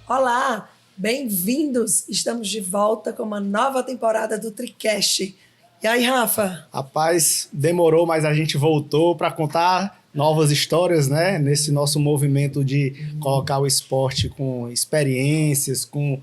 Olá, bem-vindos! Estamos de volta com uma nova temporada do TriCast. E aí, Rafa? Rapaz, demorou, mas a gente voltou para contar novas histórias, né? Nesse nosso movimento de colocar o esporte com experiências, com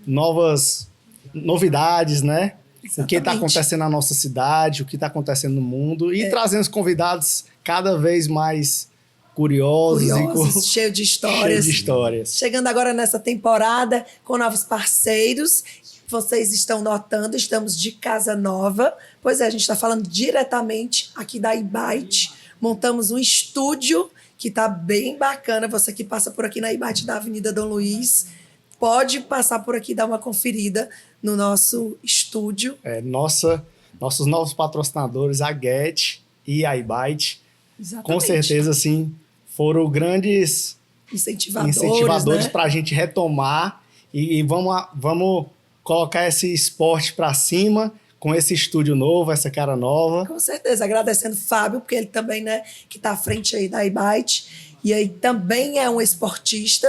novas novidades, né? Exatamente. O que está acontecendo na nossa cidade, o que está acontecendo no mundo e trazendo os convidados cada vez mais curiosos cheio de histórias. cheio de histórias. Chegando agora nessa temporada com novos parceiros. Vocês estão notando, estamos de casa nova. Pois é, a gente está falando diretamente aqui da iBite. Montamos um estúdio que está bem bacana. Você que passa por aqui na iBite da Avenida Dom Luiz, pode passar por aqui e dar uma conferida no nosso estúdio. Nossos novos patrocinadores, a Get e a iBite, com certeza, sim, foram grandes incentivadores, né? Para a gente retomar e vamos colocar esse esporte para cima com esse estúdio novo, essa cara nova. Com certeza, agradecendo o Fábio, porque ele também, né, que está à frente aí da iBite, e aí também é um esportista,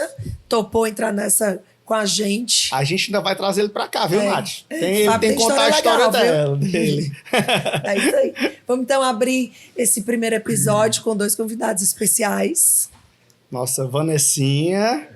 topou entrar nessa com a gente. A gente ainda vai trazer ele para cá, viu, Nath? Ele Fábio tem que contar a história dele. É isso aí. Vamos então abrir esse primeiro episódio com 2 convidados especiais. Nossa, Vanessinha,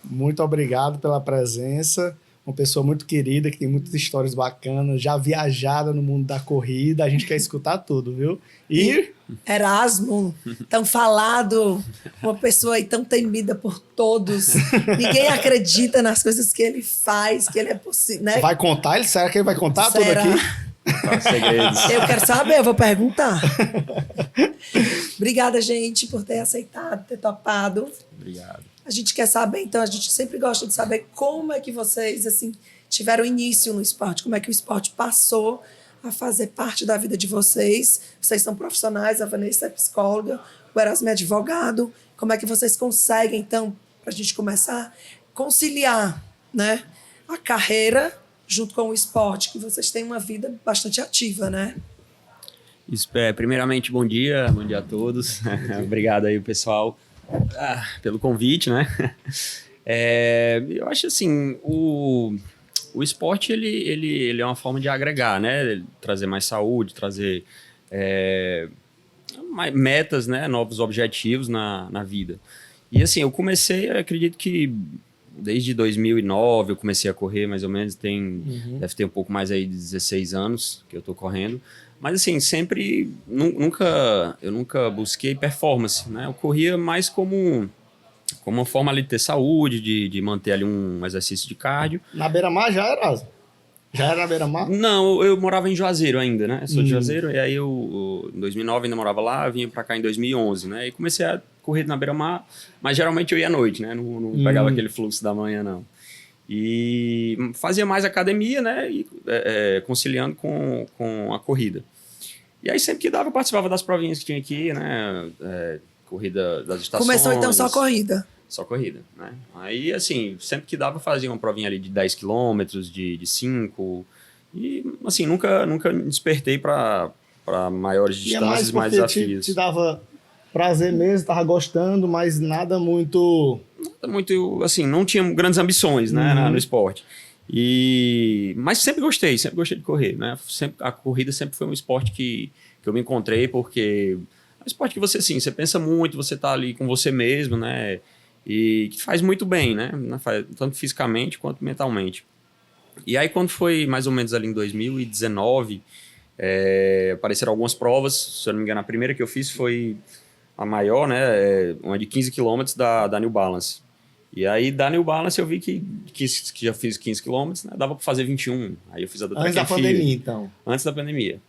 muito obrigado pela presença. Uma pessoa muito querida, que tem muitas histórias bacanas, já viajada no mundo da corrida. A gente quer escutar tudo, viu? E Erasmo, tão falado, uma pessoa aí tão temida por todos. Ninguém acredita nas coisas que ele faz, que ele é possível, né? Vai contar? Será que ele vai contar tudo aqui? Segredos. Eu quero saber, eu vou perguntar. Obrigada, gente, por ter aceitado, ter topado. Obrigado. A gente quer saber, então, a gente sempre gosta de saber como é que vocês, assim, tiveram início no esporte, como é que o esporte passou a fazer parte da vida de vocês. Vocês são profissionais, a Vanessa é psicóloga, o Erasmo é advogado. Como é que vocês conseguem, então, para a gente começar a conciliar, né, a carreira junto com o esporte, que vocês têm uma vida bastante ativa, né? Primeiramente, bom dia a todos. Obrigado aí, pessoal, pelo convite, né? Eu acho assim, o esporte ele é uma forma de agregar, né? Trazer mais saúde, trazer metas, né? Novos objetivos na vida. E assim, eu acredito que desde 2009 eu comecei a correr, mais ou menos, deve ter um pouco mais aí de 16 anos que eu tô correndo. Mas assim, eu nunca busquei performance, né? Eu corria mais como uma forma ali de ter saúde, de manter ali um exercício de cardio. Na beira-mar já era? Já era na beira-mar? Não, eu morava em Juazeiro ainda, né? Eu sou de Juazeiro, e aí em 2009 ainda morava lá, vinha pra cá em 2011, né? E comecei a correr na beira-mar, mas geralmente eu ia à noite, né? Não pegava aquele fluxo da manhã, não. E fazia mais academia, né? E, conciliando com a corrida. E aí sempre que dava eu participava das provinhas que tinha aqui, né? Corrida das estações. Começou então só corrida? Só corrida, né? Aí, assim, sempre que dava eu fazia uma provinha ali de 10 quilômetros, de 5. E, assim, nunca me despertei para maiores distâncias, mais desafios. Te dava prazer mesmo, tava gostando, mas nada muito... Nada muito, assim, não tinha grandes ambições, né, no esporte. Mas sempre gostei de correr, né? A corrida sempre foi um esporte que eu me encontrei, porque é um esporte que você, assim, você pensa muito, você tá ali com você mesmo, né? E que faz muito bem, né? Tanto fisicamente quanto mentalmente. E aí, quando foi mais ou menos ali em 2019, apareceram algumas provas. Se eu não me engano, a primeira que eu fiz foi a maior, né? Uma de 15 km da New Balance. E aí, da New Balance, eu vi que já fiz 15 km, né? Dava para fazer 21. Aí eu fiz a do Antes da pandemia, então. Antes da pandemia.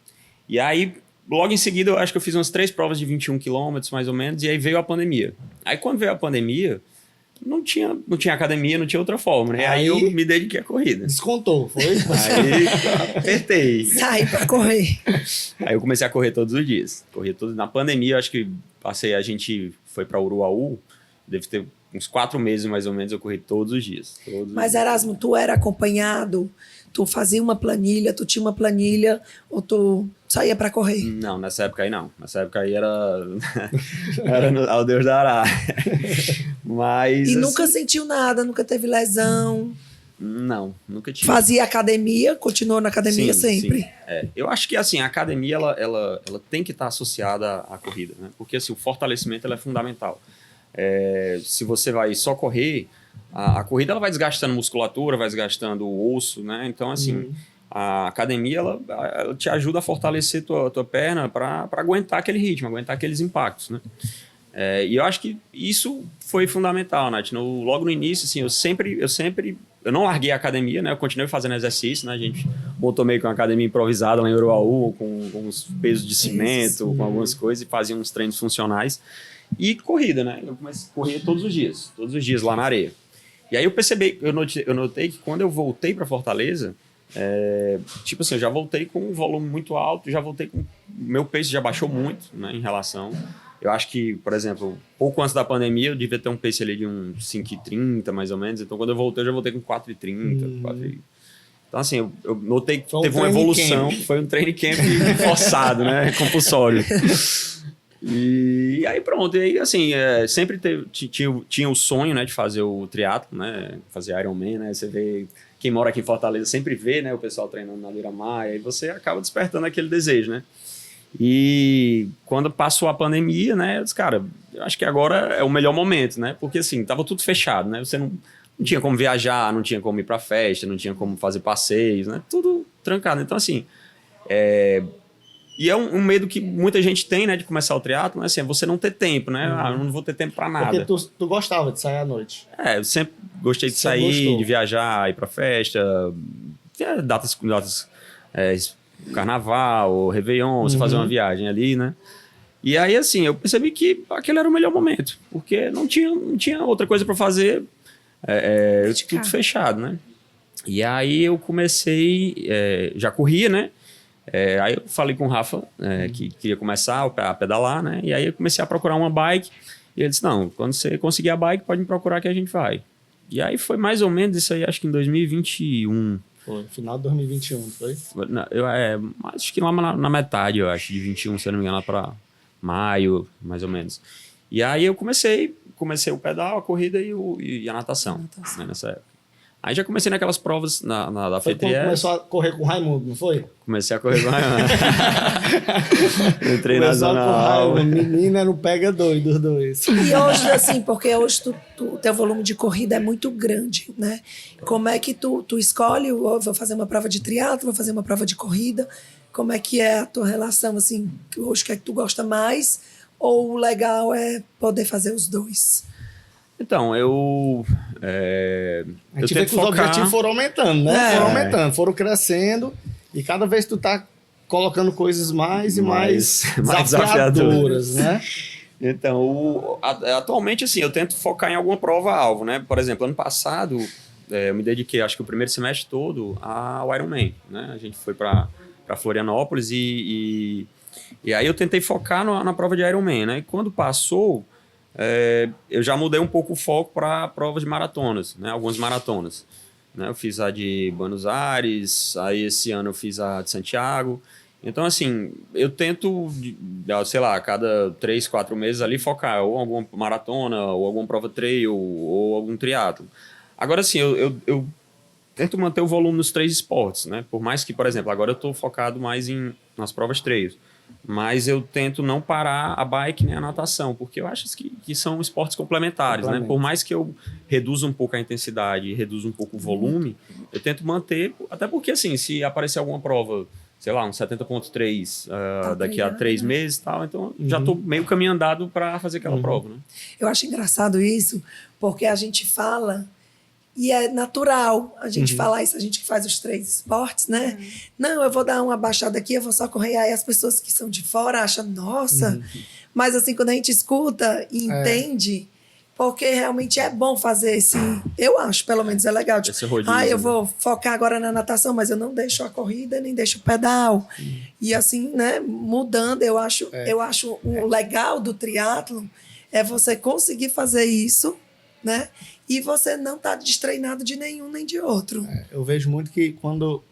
E aí, logo em seguida, eu acho que eu fiz umas 3 provas de 21 km, mais ou menos, e aí veio a pandemia. Aí, quando veio a pandemia, não tinha academia, não tinha outra forma, né? Aí eu me dediquei à corrida. Descontou, foi? Aí, apertei. Saí para correr. Aí eu comecei a correr todos os dias. Na pandemia, eu acho que a gente foi para Uruaú, deve ter uns 4 meses, mais ou menos, eu corri todos os dias. Mas, Erasmo, tu era acompanhado? Tu fazia uma planilha, tu tinha uma planilha, ou tu saía para correr? Não, nessa época aí não. Nessa época aí era, era ao Deus dará. Mas, e assim, nunca sentiu nada, nunca teve lesão? Não, nunca tive. Fazia academia, continuou na academia Sim, sempre? sim. Eu acho que assim, a academia ela tem que estar associada à corrida, né? Porque assim, o fortalecimento ela é fundamental. Se você vai só correr, a corrida ela vai desgastando musculatura, vai desgastando o osso, né? Então, assim, a academia ela te ajuda a fortalecer tua perna para aguentar aquele ritmo, aguentar aqueles impactos, né? E eu acho que isso foi fundamental, Nath. Logo no início, assim, eu não larguei a academia, né? Eu continuei fazendo exercício, né? A gente montou meio que uma academia improvisada lá em Uruaú, com uns pesos de cimento, com algumas coisas, e fazia uns treinos funcionais. E corrida, né? Eu corria todos os dias lá na areia. E aí eu notei que quando eu voltei para Fortaleza, tipo assim, eu já voltei com um volume muito alto, meu peso já baixou muito, né, em relação. Eu acho que, por exemplo, pouco antes da pandemia, eu devia ter um pace ali de uns 5,30, mais ou menos. Então, quando eu já voltei com 4,30, 4,30. Então, assim, eu notei que teve uma evolução. Foi um training camp forçado, né? Compulsório. E aí, pronto. E aí, assim, sempre tinha o sonho, né, de fazer o triatlo, né? Fazer Ironman, né? Você vê... Quem mora aqui em Fortaleza sempre vê, né? O pessoal treinando na Beira-Mar. E aí você acaba despertando aquele desejo, né? E quando passou a pandemia, né, eu disse, cara, eu acho que agora é o melhor momento, né? Porque assim, tava tudo fechado, né? Você não tinha como viajar, não tinha como ir pra festa, não tinha como fazer passeios, né? Tudo trancado. Então, assim, e é um medo que muita gente tem, né, de começar o triatlo, né? Assim, é você não ter tempo, né? Eu não vou ter tempo pra nada. Porque tu gostava de sair à noite. Eu sempre gostei de sair, de viajar, ir pra festa, datas Carnaval, Réveillon, você fazer uma viagem ali, né? E aí, assim, eu percebi que aquele era o melhor momento, porque não tinha outra coisa para fazer, tudo fechado, né? E aí eu comecei, já corria, né? Aí eu falei com o Rafa, que queria começar a pedalar, né? E aí eu comecei a procurar uma bike, e ele disse, não, quando você conseguir a bike, pode me procurar que a gente vai. E aí foi mais ou menos isso aí, acho que em 2021. Foi, final de 2021, foi? Acho que lá na metade, eu acho, de 21, se eu não me engano, lá para maio, mais ou menos. E aí eu comecei o pedal, a corrida e a natação, né, nessa época. Aí já comecei naquelas provas da Foi quando começou a correr com o Raimundo, não foi? Comecei a correr com o Raimundo. Entrei na zona alta. Menina não pega doido os dois. E hoje, assim, porque hoje o teu volume de corrida é muito grande, né? Como é que tu escolhe, vou fazer uma prova de triatlo, vou fazer uma prova de corrida? Como é que é a tua relação, assim, hoje que é que tu gosta mais? Ou o legal é poder fazer os dois? Então, a gente vê que os objetivos foram aumentando, né? Foram aumentando, foram crescendo. E cada vez tu tá colocando coisas mais e mais desafiadoras, né? Então, atualmente, assim, eu tento focar em alguma prova-alvo, né? Por exemplo, ano passado, eu me dediquei, acho que o primeiro semestre todo, ao Ironman, né? A gente foi para Florianópolis e aí eu tentei focar na prova de Ironman, né? E quando passou... eu já mudei um pouco o foco para provas de maratonas, né? Algumas maratonas, né? Eu fiz a de Buenos Aires, aí esse ano eu fiz a de Santiago. Então, assim, eu tento, sei lá, a cada 3, 4 meses ali focar ou alguma maratona, ou alguma prova trail, ou algum triatlo. Agora, assim, eu tento manter o volume nos 3 esportes, né? Por mais que, por exemplo, agora eu estou focado mais nas provas trail. Mas eu tento não parar a bike nem a natação, porque eu acho que são esportes complementares, né? Por mais que eu reduza um pouco a intensidade e reduza um pouco o volume, eu tento manter, até porque, assim, se aparecer alguma prova, sei lá, um 70.3 daqui a 3 meses e tal, então já estou meio caminho andado para fazer aquela prova, né? Eu acho engraçado isso, porque a gente fala... E é natural a gente falar isso, a gente que faz os 3 esportes, né? Não, eu vou dar uma baixada aqui, eu vou só correr. Aí as pessoas que são de fora acham, nossa. Mas assim, quando a gente escuta e entende, porque realmente é bom fazer esse... Eu acho, pelo menos, é legal. Tipo, eu vou focar agora na natação, mas eu não deixo a corrida, nem deixo o pedal. E assim, né, mudando, eu acho o legal do triatlo é você conseguir fazer isso, né? E você não está destreinado de nenhum nem de outro. Eu vejo muito que quando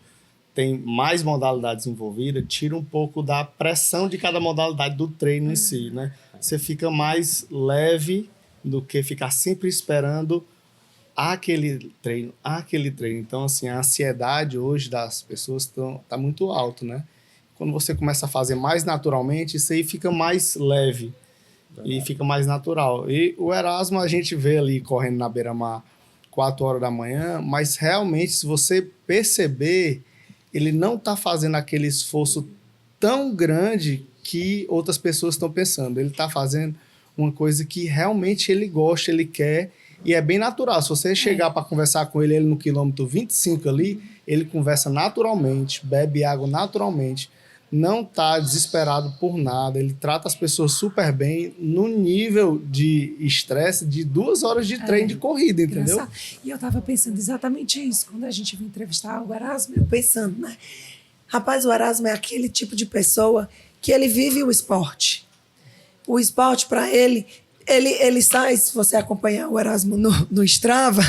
tem mais modalidades envolvidas, tira um pouco da pressão de cada modalidade do treino em si, né? Você fica mais leve do que ficar sempre esperando aquele treino. Então, assim, a ansiedade hoje das pessoas tá muito alto, né? Quando você começa a fazer mais naturalmente, isso aí fica mais leve e fica mais natural. E o Erasmo a gente vê ali correndo na beira-mar 4 horas da manhã, mas realmente, se você perceber, ele não está fazendo aquele esforço tão grande que outras pessoas estão pensando. Ele está fazendo uma coisa que realmente ele gosta, ele quer, e é bem natural. Se você chegar para conversar com ele no quilômetro 25 ali, ele conversa naturalmente, bebe água naturalmente, não está desesperado por nada, ele trata as pessoas super bem no nível de estresse de 2 horas de treino de corrida, entendeu? Engraçado. E eu estava pensando exatamente isso, quando a gente veio entrevistar o Erasmo, eu pensando, né? Rapaz, o Erasmo é aquele tipo de pessoa que ele vive o esporte. O esporte, para ele sai, se você acompanhar o Erasmo no Strava,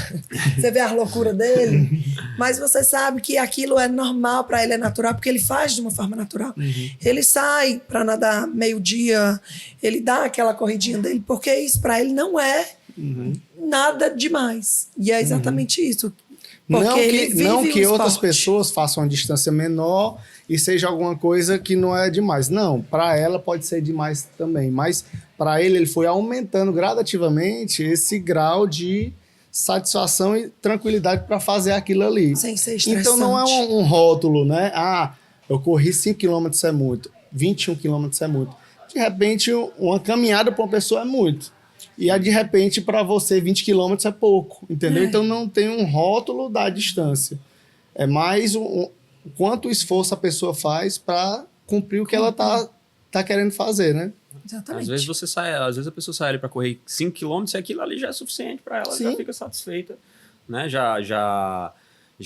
você vê a loucura dele, mas você sabe que aquilo é normal para ele, é natural, porque ele faz de uma forma natural. Ele sai para nadar meio-dia, ele dá aquela corridinha dele, porque isso para ele não é nada demais. E é exatamente isso. Não que outras pessoas façam uma distância menor e seja alguma coisa que não é demais. Não, para ela pode ser demais também, mas para ele foi aumentando gradativamente esse grau de satisfação e tranquilidade para fazer aquilo ali. Sem ser estressante. Então não é um rótulo, né? Ah, eu corri 5 km é muito, 21 km é muito. De repente, uma caminhada para uma pessoa é muito. E de repente, para você, 20 km é pouco, entendeu? Então não tem um rótulo da distância. É mais quanto esforço a pessoa faz para cumprir o que ela tá querendo fazer, né? Exatamente. Às vezes a pessoa sai ali para correr 5 km e aquilo ali já é suficiente para ela, já fica satisfeita, né? Já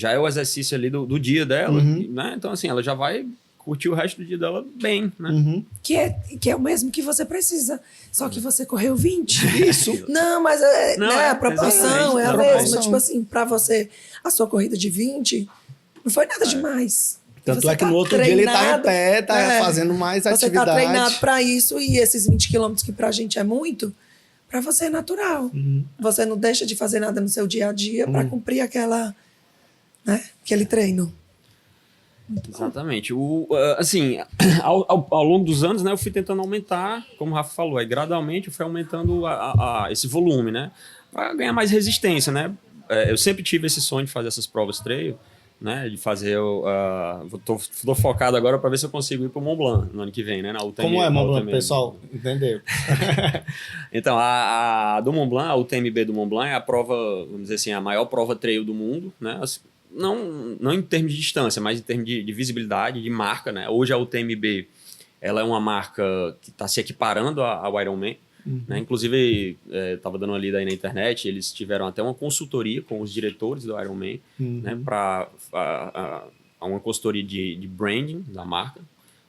é o exercício ali do dia dela, né? Então, assim, ela já vai curtir o resto do dia dela bem, né? Que é o mesmo que você precisa, só que você correu 20. Isso. Não, mas a proporção é a mesma. Tipo assim, para você, a sua corrida de 20 não foi nada demais. Tanto você é que no outro dia ele tá em pé, fazendo mais atividade. Você tá treinado para isso, e esses 20 quilômetros que pra gente é muito, para você é natural. Você não deixa de fazer nada no seu dia a dia para cumprir aquele treino. Exatamente. Assim, ao longo dos anos, né, eu fui tentando aumentar, como o Rafa falou, aí gradualmente eu fui aumentando esse volume, né, para ganhar mais resistência, né. Eu sempre tive esse sonho de fazer essas provas trail, né, de fazer tô focado agora para ver se eu consigo ir para o Mont Blanc no ano que vem, né, na UTMB. Como é Mont Blanc, pessoal? Entendeu? Então, a do Mont Blanc, a UTMB do Mont Blanc é a prova, vamos dizer assim, a maior prova trail do mundo, né. Não em termos de distância, mas em termos de visibilidade, de marca, né? Hoje a UTMB ela é uma marca que está se equiparando ao Ironman. Né? Inclusive, estava dando uma lida aí na internet, eles tiveram até uma consultoria com os diretores do Ironman, né? Para uma consultoria de branding da marca.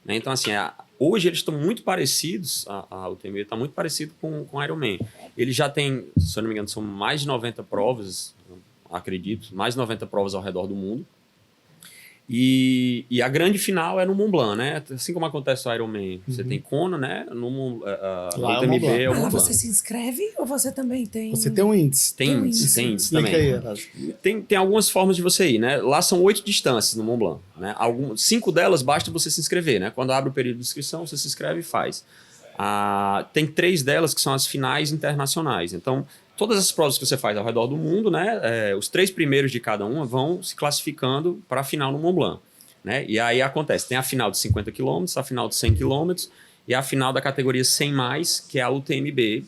Né? Então, assim, hoje eles estão muito parecidos, a UTMB está muito parecido com o Ironman. Ele já tem, se eu não me engano, são mais de 90 provas, acredito, mais de 90 provas ao redor do mundo. E a grande final é no Mont Blanc, né? Assim como acontece o Ironman, você tem Kona, né? No UTMB é o Mont Blanc. Você se inscreve ou você também tem... Você tem um índice. Tem índice também. Aí, tem algumas formas de você ir, né? Lá são 8 distâncias no Mont Blanc, né? 5 delas basta você se inscrever, né? Quando abre o período de inscrição, você se inscreve e faz. Tem 3 delas que são as finais internacionais. Então, todas as provas que você faz ao redor do mundo, né, os 3 primeiros de cada uma vão se classificando para a final no Mont Blanc. Né? E aí acontece, tem a final de 50 km, a final de 100 km e a final da categoria 100+, que é a UTMB,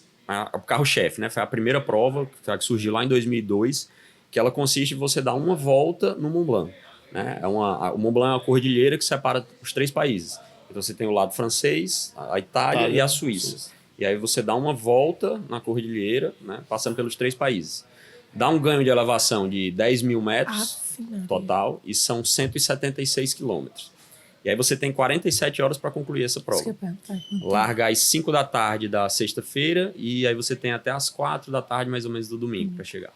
o carro-chefe. Né? Foi a primeira prova que surgiu lá em 2002, que ela consiste em você dar uma volta no Mont Blanc. Né? O Mont Blanc é uma cordilheira que separa os 3 países. Então você tem o lado francês, a Itália e a Suíça. E aí você dá uma volta na cordilheira, né, passando pelos 3 países. Dá um ganho de elevação de 10 mil metros total e são 176 quilômetros. E aí você tem 47 horas para concluir essa prova. Larga às 5 da tarde da sexta-feira e aí você tem até às 4 da tarde, mais ou menos, do domingo para chegar.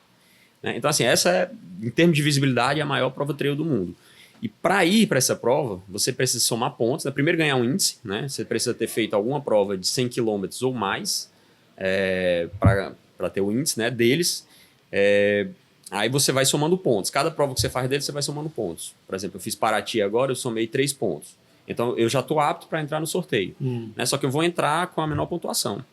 Né? Então, assim, essa é, em termos de visibilidade, a maior prova trail do mundo. E para ir para essa prova, você precisa somar pontos. Né? Primeiro, ganhar um índice. Né? Você precisa ter feito alguma prova de 100 km ou mais para ter o índice, né, deles. Aí você vai somando pontos. Cada prova que você faz deles, você vai somando pontos. Por exemplo, eu fiz Paraty agora, eu somei 3 pontos. Então, eu já estou apto para entrar no sorteio. Né? Só que eu vou entrar com a menor pontuação.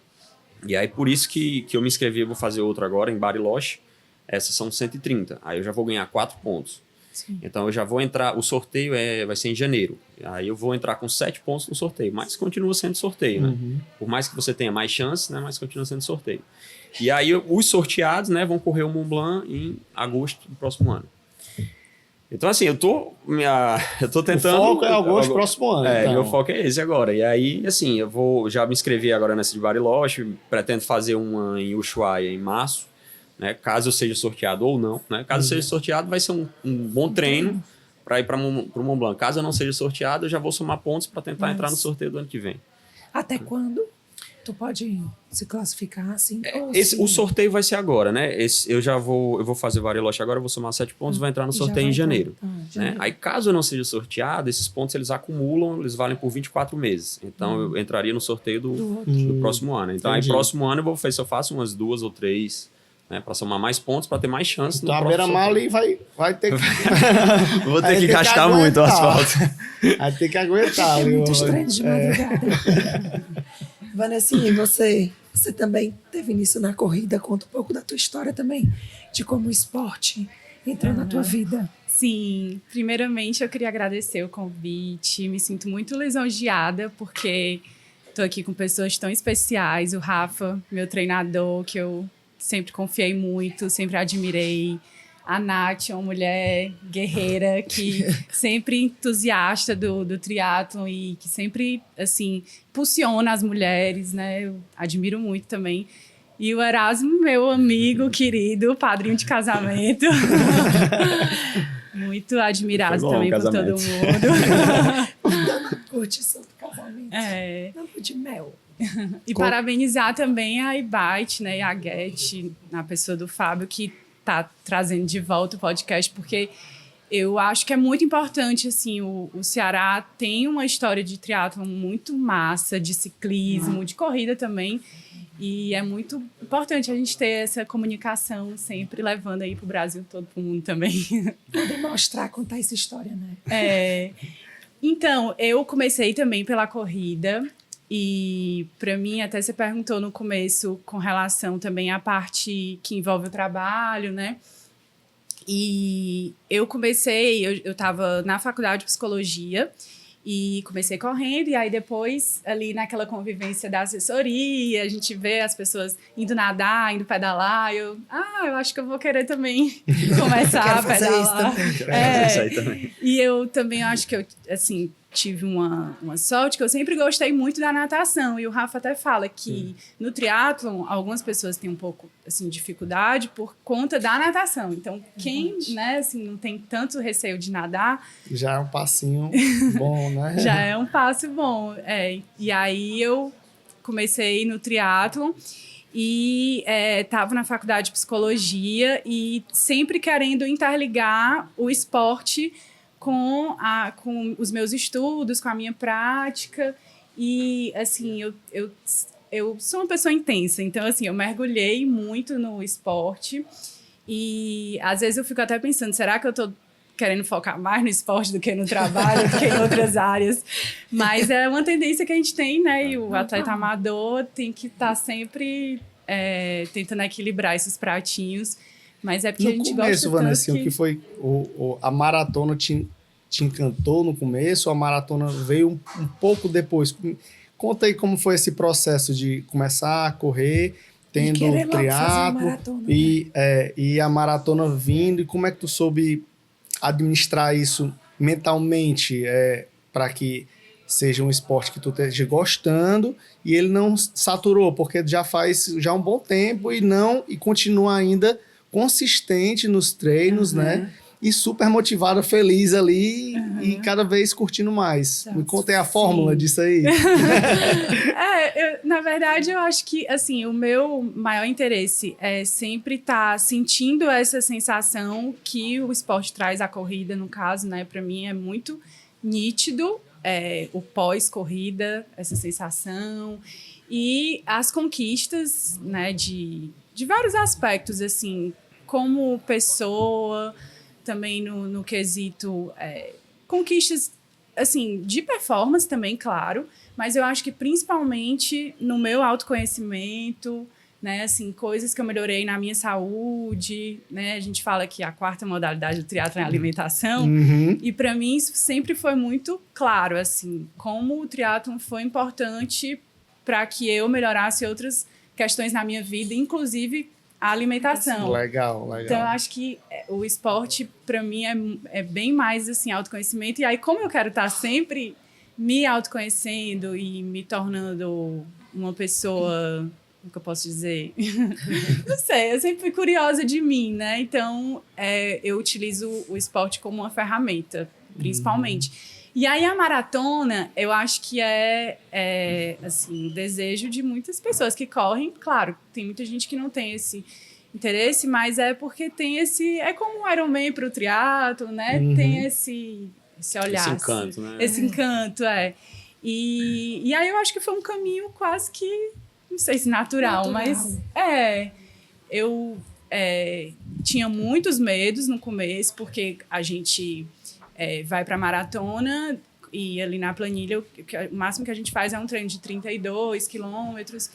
E aí, por isso que eu me inscrevi, eu vou fazer outro agora, em Bariloche. Essas são 130. Aí eu já vou ganhar 4 pontos. Sim. Então eu já vou entrar, o sorteio vai ser em janeiro. Aí eu vou entrar com 7 pontos no sorteio, mas continua sendo sorteio, né? Por mais que você tenha mais chances, né? Mas continua sendo sorteio. E aí os sorteados, né, vão correr o Mont Blanc em agosto do próximo ano. Então, assim, eu tô tentando... O foco é agosto do próximo ano. Então. Meu foco é esse agora. E aí, assim, eu já me inscrevi agora nessa de Bariloche, pretendo fazer uma em Ushuaia em março. Né, caso eu seja sorteado ou não. Né? Caso eu seja sorteado, vai ser um bom treino para ir para o Mont Blanc. Caso eu não seja sorteado, eu já vou somar pontos para tentar entrar no sorteio do ano que vem. Até quando tu pode se classificar assim? O sorteio vai ser agora, né? Eu vou fazer Bariloche agora, eu vou somar 7 pontos, vai entrar no sorteio em janeiro. Né? Aí, caso eu não seja sorteado, esses pontos eles acumulam, eles valem por 24 meses. Então, eu entraria no sorteio do próximo ano. Então, aí, próximo ano, eu vou ver se eu faço umas 2 ou 3... Né, para somar mais pontos, para ter mais chance. Então a beira-mar ali vai ter que... Vou ter que gastar muito o asfalto. Vai ter que aguentar. É muitos treinos de madrugada. Vanessinha, você também teve início na corrida. Conta um pouco da tua história também, de como o esporte entrou na tua vida. Sim, primeiramente eu queria agradecer o convite. Me sinto muito lisonjeada, porque estou aqui com pessoas tão especiais. O Rafa, meu treinador, que eu sempre confiei muito, sempre admirei. A Nath, uma mulher guerreira, que sempre entusiasta do triatlon e que sempre, assim, impulsiona as mulheres, né? Eu admiro muito também. E o Erasmo, meu amigo querido, padrinho de casamento. Muito admirado também por todo mundo. Curtição do casamento. Namoro de mel. E parabenizar também a iBite, né, e a Get, na pessoa do Fábio, que está trazendo de volta o podcast, porque eu acho que é muito importante, assim, o Ceará tem uma história de triatlon muito massa, de ciclismo, de corrida também, e é muito importante a gente ter essa comunicação sempre levando aí para o Brasil todo mundo também. Poder mostrar, contar essa história, né? Então, eu comecei também pela corrida. E, para mim, até você perguntou no começo com relação também à parte que envolve o trabalho, né? E eu estava na faculdade de psicologia e comecei correndo. E aí, depois, ali naquela convivência da assessoria, a gente vê as pessoas indo nadar, indo pedalar. Eu acho que eu vou querer também começar a pedalar. Isso aí também. E eu também acho que eu, assim... tive uma sorte que eu sempre gostei muito da natação. E o Rafa até fala que no triatlon, algumas pessoas têm um pouco assim, dificuldade por conta da natação. Então, quem né, assim, não tem tanto receio de nadar... já é um passinho bom, né? Já é um passo bom. E aí eu comecei no triatlon e estava na faculdade de psicologia e sempre querendo interligar o esporte com os meus estudos, com a minha prática. E, assim, eu sou uma pessoa intensa. Então, assim, eu mergulhei muito no esporte. E, às vezes, eu fico até pensando, será que eu estou querendo focar mais no esporte do que no trabalho, do que em outras áreas? Mas é uma tendência que a gente tem, né? E o atleta amador tem que estar sempre tentando equilibrar esses pratinhos. Mas é porque a gente gosta tanto Vanessa, o que foi a maratona te encantou no começo, a maratona veio um pouco depois. Conta aí como foi esse processo de começar a correr, tendo o triatlo e a maratona vindo, e como é que tu soube administrar isso mentalmente para que seja um esporte que tu esteja gostando e ele não saturou, porque já faz um bom tempo e continua ainda consistente nos treinos, né? e super motivada, feliz ali e cada vez curtindo mais. Me contem a fórmula disso aí. Na verdade, eu acho que, assim, o meu maior interesse é sempre estar sentindo essa sensação que o esporte traz, a corrida, no caso, né? Para mim é muito nítido o pós-corrida, essa sensação e as conquistas, né? De vários aspectos, assim, como pessoa, também no quesito conquistas, assim, de performance também, claro, mas eu acho que principalmente no meu autoconhecimento, né, assim, coisas que eu melhorei na minha saúde, né, a gente fala que a quarta modalidade do triatlo é a alimentação, e para mim isso sempre foi muito claro, assim, como o triatlo foi importante para que eu melhorasse outras questões na minha vida, inclusive a alimentação. Legal. Então, eu acho que o esporte, para mim, é bem mais, assim, autoconhecimento. E aí, como eu quero estar sempre me autoconhecendo e me tornando uma pessoa... Como que eu posso dizer? Não sei, eu sempre fui curiosa de mim, né? Então, eu utilizo o esporte como uma ferramenta, principalmente. E aí, a maratona, eu acho que assim, o desejo de muitas pessoas que correm. Claro, tem muita gente que não tem esse interesse, mas é porque tem esse... É como o Ironman para o triatlo, né? Tem esse olhar. Esse encanto, né? Esse encanto, E aí, eu acho que foi um caminho quase que... Não sei se natural. Mas eu tinha muitos medos no começo, porque a gente vai para a maratona e ali na planilha o máximo que a gente faz é um treino de 32 quilômetros.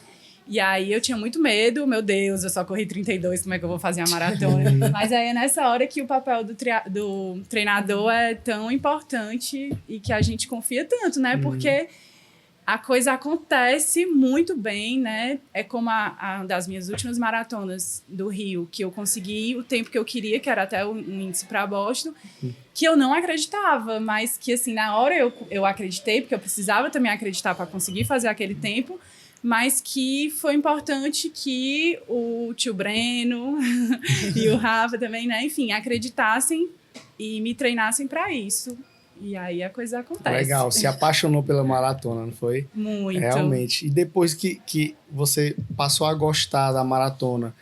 E aí eu tinha muito medo, meu Deus, eu só corri 32, como é que eu vou fazer a maratona? Mas aí é nessa hora que o papel do treinador é tão importante e que a gente confia tanto, né? Porque a coisa acontece muito bem, né? É como a das minhas últimas maratonas do Rio, que eu consegui o tempo que eu queria, que era até um índice para Boston, que eu não acreditava, mas que, assim, na hora eu acreditei, porque eu precisava também acreditar para conseguir fazer aquele tempo, mas que foi importante que o tio Breno e o Rafa também, né? Enfim, acreditassem e me treinassem para isso. E aí a coisa acontece. Legal, se apaixonou pela maratona, não foi? Muito. Realmente. E depois que você passou a gostar da maratona,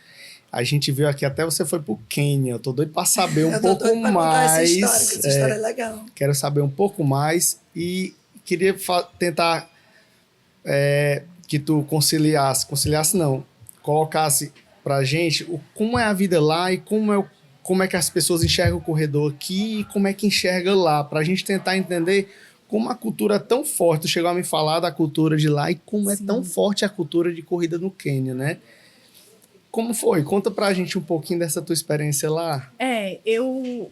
a gente viu aqui, até você foi pro Quênia. Eu tô doido pra saber um pouco mais. Essa história é legal. Quero saber um pouco mais e queria tentar que tu conciliasse não, colocasse pra gente como é a vida lá e como é que as pessoas enxergam o corredor aqui e como é que enxerga lá, pra gente tentar entender como a cultura é tão forte. Tu chegou a me falar da cultura de lá e como é tão forte a cultura de corrida no Quênia, né? Como foi? Conta pra gente um pouquinho dessa tua experiência lá. Eu,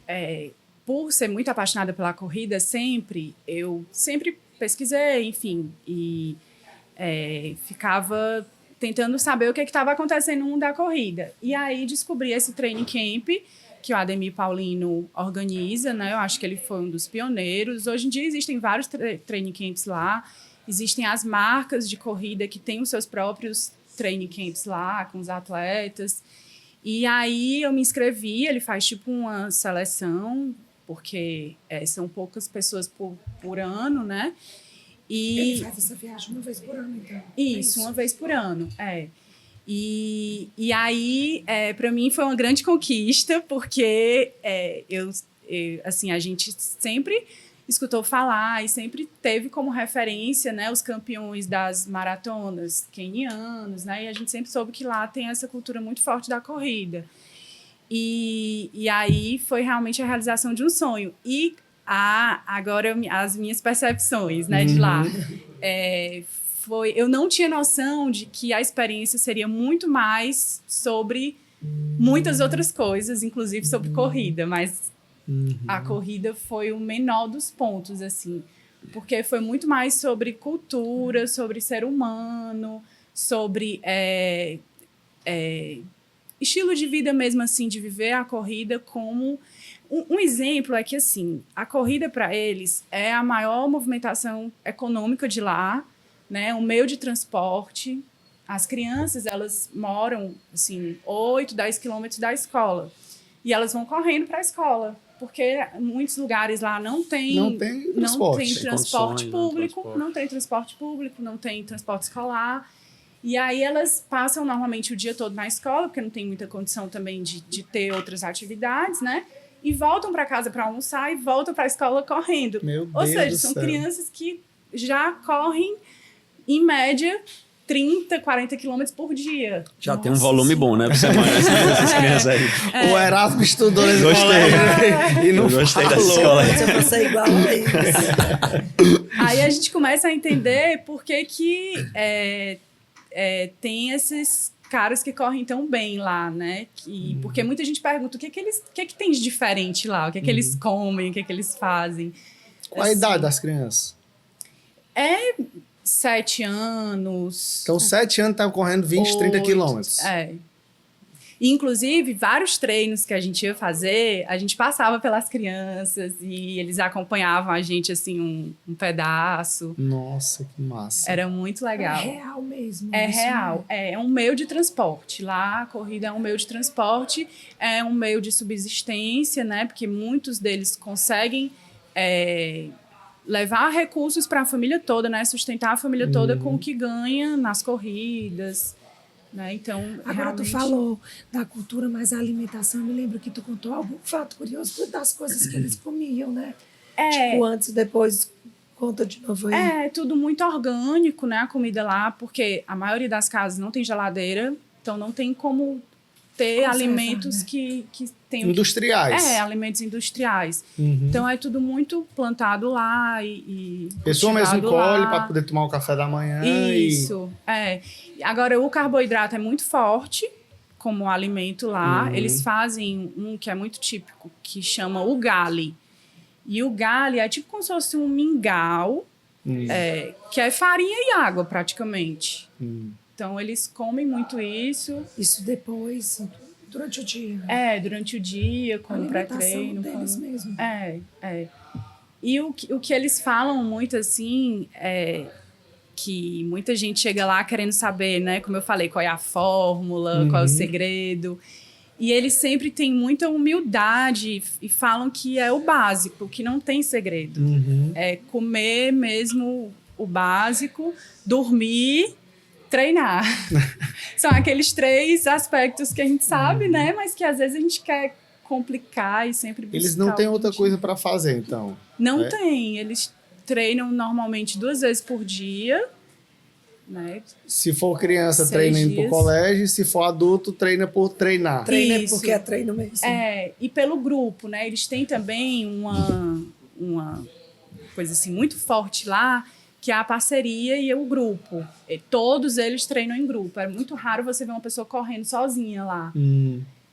por ser muito apaixonada pela corrida eu sempre pesquisei, enfim, e ficava tentando saber o que estava acontecendo no mundo da corrida. E aí descobri esse training camp que o Ademir Paulino organiza, né? Eu acho que ele foi um dos pioneiros. Hoje em dia existem vários training camps lá, existem as marcas de corrida que têm os seus próprios training camps lá, com os atletas. E aí eu me inscrevi, ele faz tipo uma seleção, porque são poucas pessoas por ano, né? Ele faz essa viagem uma vez por ano, então. Isso, uma vez por ano, E aí, para mim, foi uma grande conquista, porque assim, a gente sempre escutou falar e sempre teve como referência, né, os campeões das maratonas quenianos, né? E a gente sempre soube que lá tem essa cultura muito forte da corrida. E aí foi realmente a realização de um sonho. E agora as minhas percepções, né, de lá. Eu não tinha noção de que a experiência seria muito mais sobre muitas outras coisas, inclusive sobre corrida, mas a corrida foi o menor dos pontos, assim, porque foi muito mais sobre cultura, sobre ser humano, sobre estilo de vida mesmo, assim, de viver a corrida como... Um exemplo é que, assim, a corrida para eles é a maior movimentação econômica de lá, né? Um meio de transporte. As crianças, elas moram, assim, 8, 10 quilômetros da escola. E elas vão correndo para a escola. porque muitos lugares lá não tem transporte público, não tem transporte público, não tem transporte escolar. E aí elas passam normalmente o dia todo na escola, porque não tem muita condição também de ter outras atividades, né? E voltam para casa para almoçar e voltam para a escola correndo. Ou seja, são crianças que já correm, em média, 30, 40 quilômetros por dia. Já tem um volume bom, né? Pra você mandar essas crianças aí. O Erasmo estudou nesse colégio. E não gostei da escola. Eu vou ser igual a eles. Aí a gente começa a entender por que tem esses caras que correm tão bem lá, né? Porque muita gente pergunta o que que tem de diferente lá, o que eles comem, o que eles fazem. Qual a idade das crianças? 7 anos. Então, 7 anos estavam correndo 20, 30 quilômetros. Inclusive, vários treinos que a gente ia fazer, a gente passava pelas crianças e eles acompanhavam a gente, assim, um pedaço. Nossa, que massa. Era muito legal. É real mesmo. É real. É um meio de transporte. Lá, a corrida é um meio de transporte, é um meio de subsistência, né? Porque muitos deles conseguem levar recursos para a família toda, né? Sustentar a família toda com o que ganha nas corridas. Né? Então, agora realmente... tu falou da cultura, mas a alimentação, eu me lembro que tu contou algum fato curioso das coisas que eles comiam, né? Tipo, antes e depois, conta de novo aí. É tudo muito orgânico, né? A comida lá, porque a maioria das casas não tem geladeira, então não tem como ter alimentos, né? que tem... Industriais. Alimentos industriais. Então, é tudo muito plantado lá e pessoa mesmo colhe para poder tomar o café da manhã. Isso, Agora, o carboidrato é muito forte como alimento lá. Eles fazem um que é muito típico, que chama o gali. E o gali é tipo como se fosse um mingau, que é farinha e água, praticamente. Então, eles comem muito isso. Isso depois, durante o dia. Durante o dia, com pré-treino. Deles mesmo. E o que eles falam muito, assim, que muita gente chega lá querendo saber, né? Como eu falei, qual é a fórmula, qual é o segredo. E eles sempre têm muita humildade e falam que é o básico, que não tem segredo. É comer mesmo o básico, dormir, treinar. São aqueles 3 aspectos que a gente sabe, né? Mas que às vezes a gente quer complicar e sempre buscar. Eles não têm outra coisa para fazer, então? Não tem. Eles treinam normalmente 2 vezes por dia, né? Se for criança, treina indo pro colégio. Se for adulto, treina por treinar. Treina porque é treino mesmo. E pelo grupo, né? Eles têm também uma coisa assim muito forte lá, que é a parceria e o grupo. Todos eles treinam em grupo. É muito raro você ver uma pessoa correndo sozinha lá.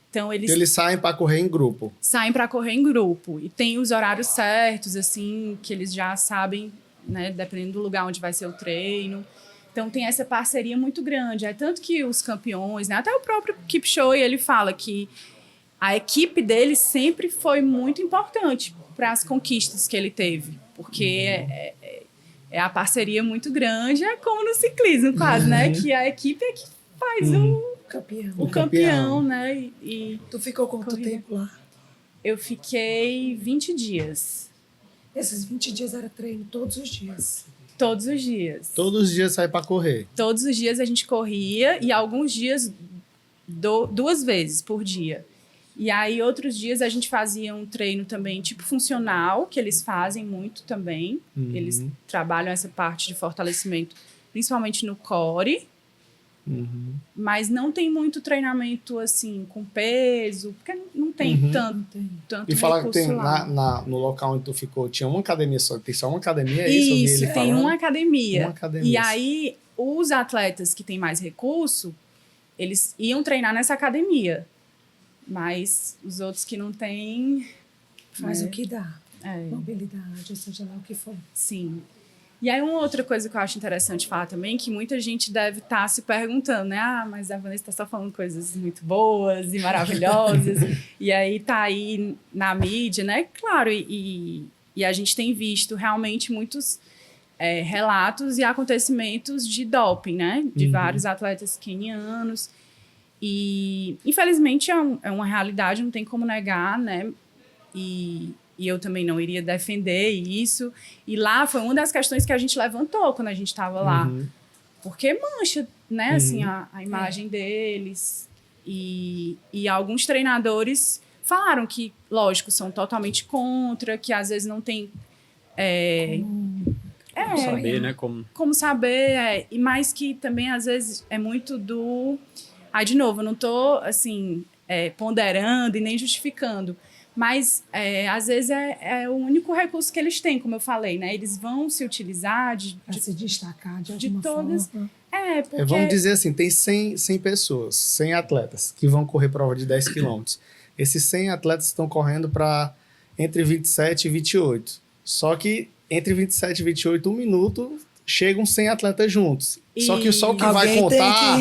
Então, eles saem para correr em grupo. Saem para correr em grupo. E tem os horários certos, assim, que eles já sabem, né? Dependendo do lugar onde vai ser o treino. Então, tem essa parceria muito grande. É tanto que os campeões, né? Até o próprio Kipchoge, ele fala que a equipe dele sempre foi muito importante para as conquistas que ele teve. Porque é a parceria muito grande, é como no ciclismo quase, né? Que a equipe é que faz o campeão, né? E tu ficou quanto tempo lá? Eu fiquei 20 dias. Esses 20 dias era treino todos os dias? Todos os dias. Todos os dias sai para correr? Todos os dias a gente corria e alguns dias 2 vezes por dia. E aí, outros dias, a gente fazia um treino também, tipo funcional, que eles fazem muito também. Eles trabalham essa parte de fortalecimento, principalmente no core. Mas não tem muito treinamento, assim, com peso, porque não tem tanto E falar que tem no local onde tu ficou, tinha uma academia só, tem só uma academia? Isso, tem uma academia. E aí, os atletas que têm mais recurso, eles iam treinar nessa academia. Mas os outros que não têm... Faz o que dá. Mobilidade, seja lá o que for. Sim. E aí, uma outra coisa que eu acho interessante falar também, que muita gente deve estar se perguntando, né? Mas a Vanessa está só falando coisas muito boas e maravilhosas. E aí, tá aí na mídia, né? Claro, e a gente tem visto realmente muitos relatos e acontecimentos de doping, né? De vários atletas quenianos. E, infelizmente, é uma realidade, não tem como negar, né? e eu também não iria defender isso. E lá foi uma das questões que a gente levantou quando a gente estava lá. Porque mancha, né, assim, a imagem deles. E alguns treinadores falaram que, lógico, são totalmente contra, que às vezes não tem... Como saber, né? Como saber, mas que também às vezes é muito do... Aí, de novo, eu não estou, assim, ponderando e nem justificando, mas às vezes é o único recurso que eles têm, como eu falei, né? Eles vão se utilizar de se destacar de de alguma todas. forma. Porque... Vamos dizer assim, tem 100 pessoas, 100 atletas que vão correr prova de 10 quilômetros. Esses 100 atletas estão correndo para entre 27 e 28. Só que entre 27 e 28, 1 minuto, chegam 100 atletas juntos. Só que só o que vai contar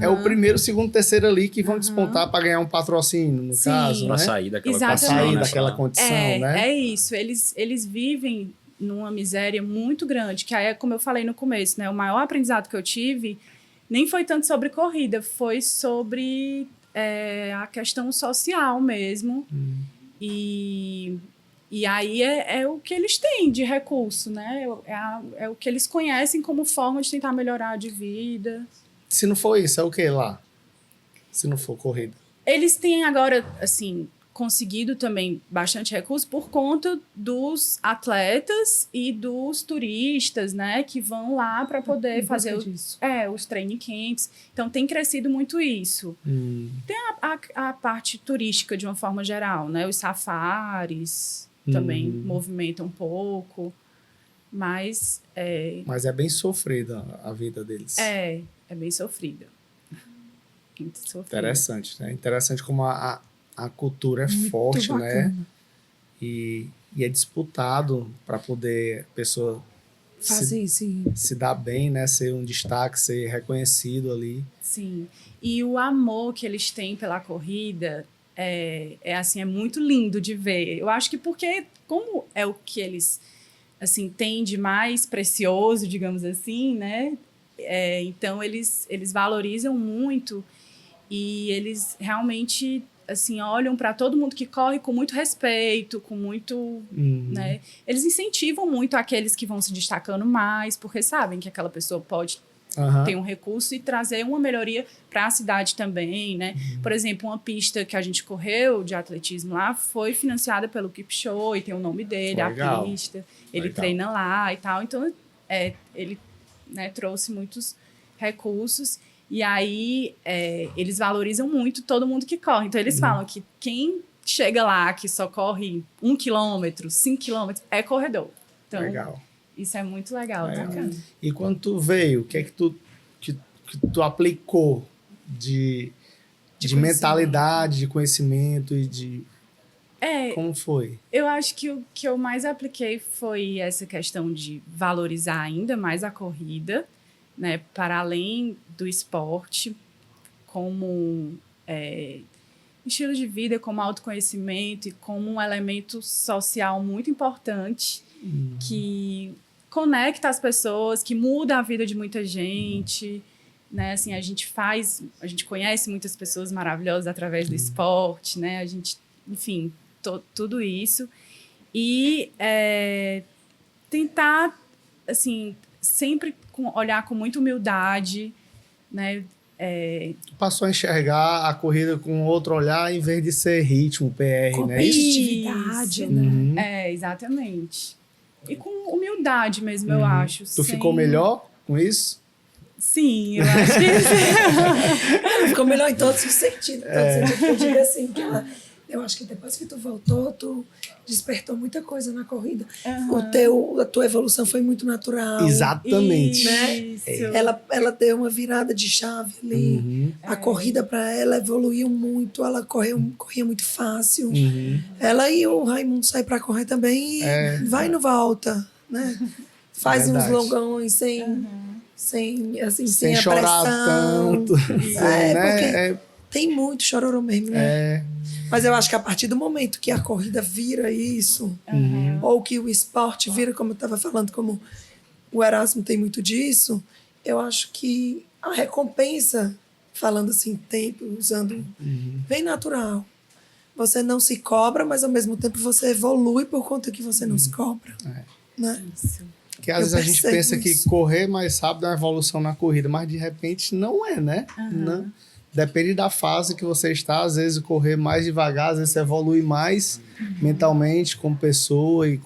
é o primeiro, segundo, terceiro ali que vão despontar para ganhar um patrocínio, no caso, para né? sair daquela Exatamente. condição. Sair né? daquela condição, né? É isso. Eles vivem numa miséria muito grande, que aí é como eu falei no começo, né? O maior aprendizado que eu tive nem foi tanto sobre corrida, foi sobre a questão social mesmo. E aí é o que eles têm de recurso, né? É o que eles conhecem como forma de tentar melhorar de vida. Se não for isso, é o que lá? Se não for corrida. Eles têm agora, assim, conseguido também bastante recurso por conta dos atletas e dos turistas, né? Que vão lá para poder fazer os training camps. Então, tem crescido muito isso. Tem a parte turística de uma forma geral, né? Os safaris também movimentam um pouco, mas... Mas é bem sofrida a vida deles. É bem sofrida. Muito sofrida. Interessante, né? Interessante como a cultura é muito forte, bacana, né? E é disputado para poder a pessoa se dar bem, né? Ser um destaque, ser reconhecido ali. Sim. E o amor que eles têm pela corrida... assim, é muito lindo de ver. Eu acho que porque, como é o que eles, assim, têm de mais precioso, digamos assim, né? Então, eles valorizam muito e eles realmente, assim, olham para todo mundo que corre com muito respeito, com muito... né? Eles incentivam muito aqueles que vão se destacando mais, porque sabem que aquela pessoa pode... tem um recurso e trazer uma melhoria para a cidade também, né? Por exemplo, uma pista que a gente correu de atletismo lá foi financiada pelo Kipchoge, tem o nome dele, a pista. Ele treina lá e tal. Então, ele, né, trouxe muitos recursos. E aí, eles valorizam muito todo mundo que corre. Então, eles falam que quem chega lá, que só corre 1 quilômetro, 5 quilômetros, é corredor. Então, isso é muito legal. E quando tu veio, o que é que tu aplicou de mentalidade, de conhecimento e de... Como foi? Eu acho que o que eu mais apliquei foi essa questão de valorizar ainda mais a corrida, né, para além do esporte, como estilo de vida, como autoconhecimento e como um elemento social muito importante que conecta as pessoas, que muda a vida de muita gente, né? Assim, a gente conhece muitas pessoas maravilhosas através do esporte, né? A gente, enfim, tudo isso. E tentar, assim, sempre olhar com muita humildade, né? Passou a enxergar a corrida com outro olhar em vez de ser ritmo, PR, né? Competitividade, né? Exatamente. E com humildade mesmo, eu acho. Tu ficou melhor com isso? Sim, eu acho que Ela ficou melhor em todos os sentidos. Eu digo assim, que eu acho que depois que tu voltou, tu despertou muita coisa na corrida. A tua evolução foi muito natural. Exatamente. Né? Ela deu uma virada de chave ali. A corrida para ela evoluiu muito. Ela corria muito fácil. Ela e o Raimundo saem para correr também e vai no volta, né? Faz uns longões sem chorar tanto. Porque tem muito chororô mesmo, né? Mas eu acho que a partir do momento que a corrida vira isso, ou que o esporte vira, como eu estava falando, como o Erasmo tem muito disso, eu acho que a recompensa, falando assim, tempo, usando, vem natural. você não se cobra, mas ao mesmo tempo você evolui por conta que você não se cobra. Né? Isso. Que às vezes a gente pensa que correr mais rápido é uma evolução na corrida, mas de repente não é, né? Não. Depende da fase que você está, às vezes correr mais devagar, às vezes você evolui mais mentalmente como pessoa e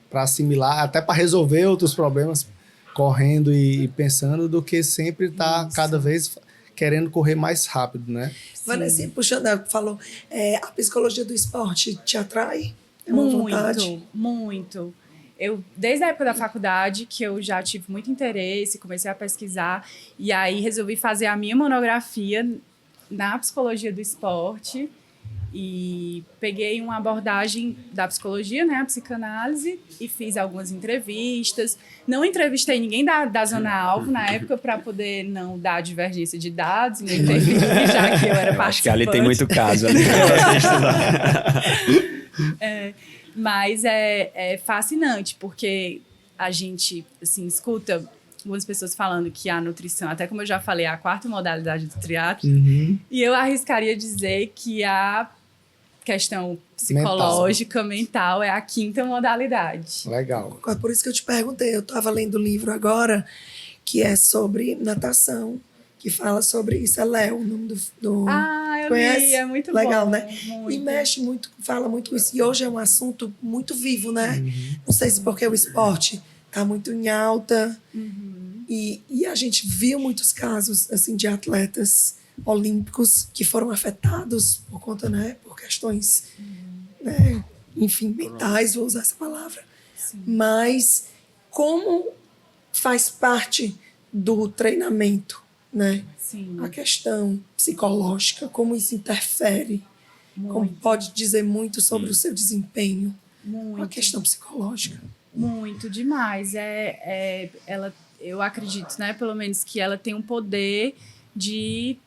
para assimilar, até para resolver outros problemas correndo e pensando, do que sempre estar cada vez querendo correr mais rápido, né? Vanessa, puxando, falou, a psicologia do esporte te atrai? É uma vontade? Muito. Eu, desde a época da faculdade, que eu já tive muito interesse, comecei a pesquisar, e aí resolvi fazer a minha monografia na psicologia do esporte, e peguei uma abordagem da psicologia, né, a psicanálise, e fiz algumas entrevistas. Não entrevistei ninguém da Zona Alvo na época para poder não dar divergência de dados, nem interferir, já que eu era participante. Acho que ali tem muito caso. Ali. Mas é fascinante, porque a gente, assim, escuta algumas pessoas falando que a nutrição, até como eu já falei, é a quarta modalidade do triatlo, e eu arriscaria dizer que a questão psicológica, mental é a quinta modalidade. Legal. É por isso que eu te perguntei. Eu estava lendo um livro agora que é sobre natação, que fala sobre isso. É Léo, o nome do eu conhece? li, é muito legal, bom. Né? Muito. E mexe muito, fala muito isso. E hoje é um assunto muito vivo, né? Não sei se porque o esporte está muito em alta. E a gente viu muitos casos assim, de atletas olímpicos que foram afetados por conta, né, por questões, né, enfim, mentais, vou usar essa palavra. Sim. Mas como faz parte do treinamento, né? Sim. A questão psicológica, como isso interfere, Muito. como pode dizer muito sobre o seu desempenho. Muito. A questão psicológica. Muito, demais. Ela, eu acredito, né, pelo menos, que ela tem um poder de,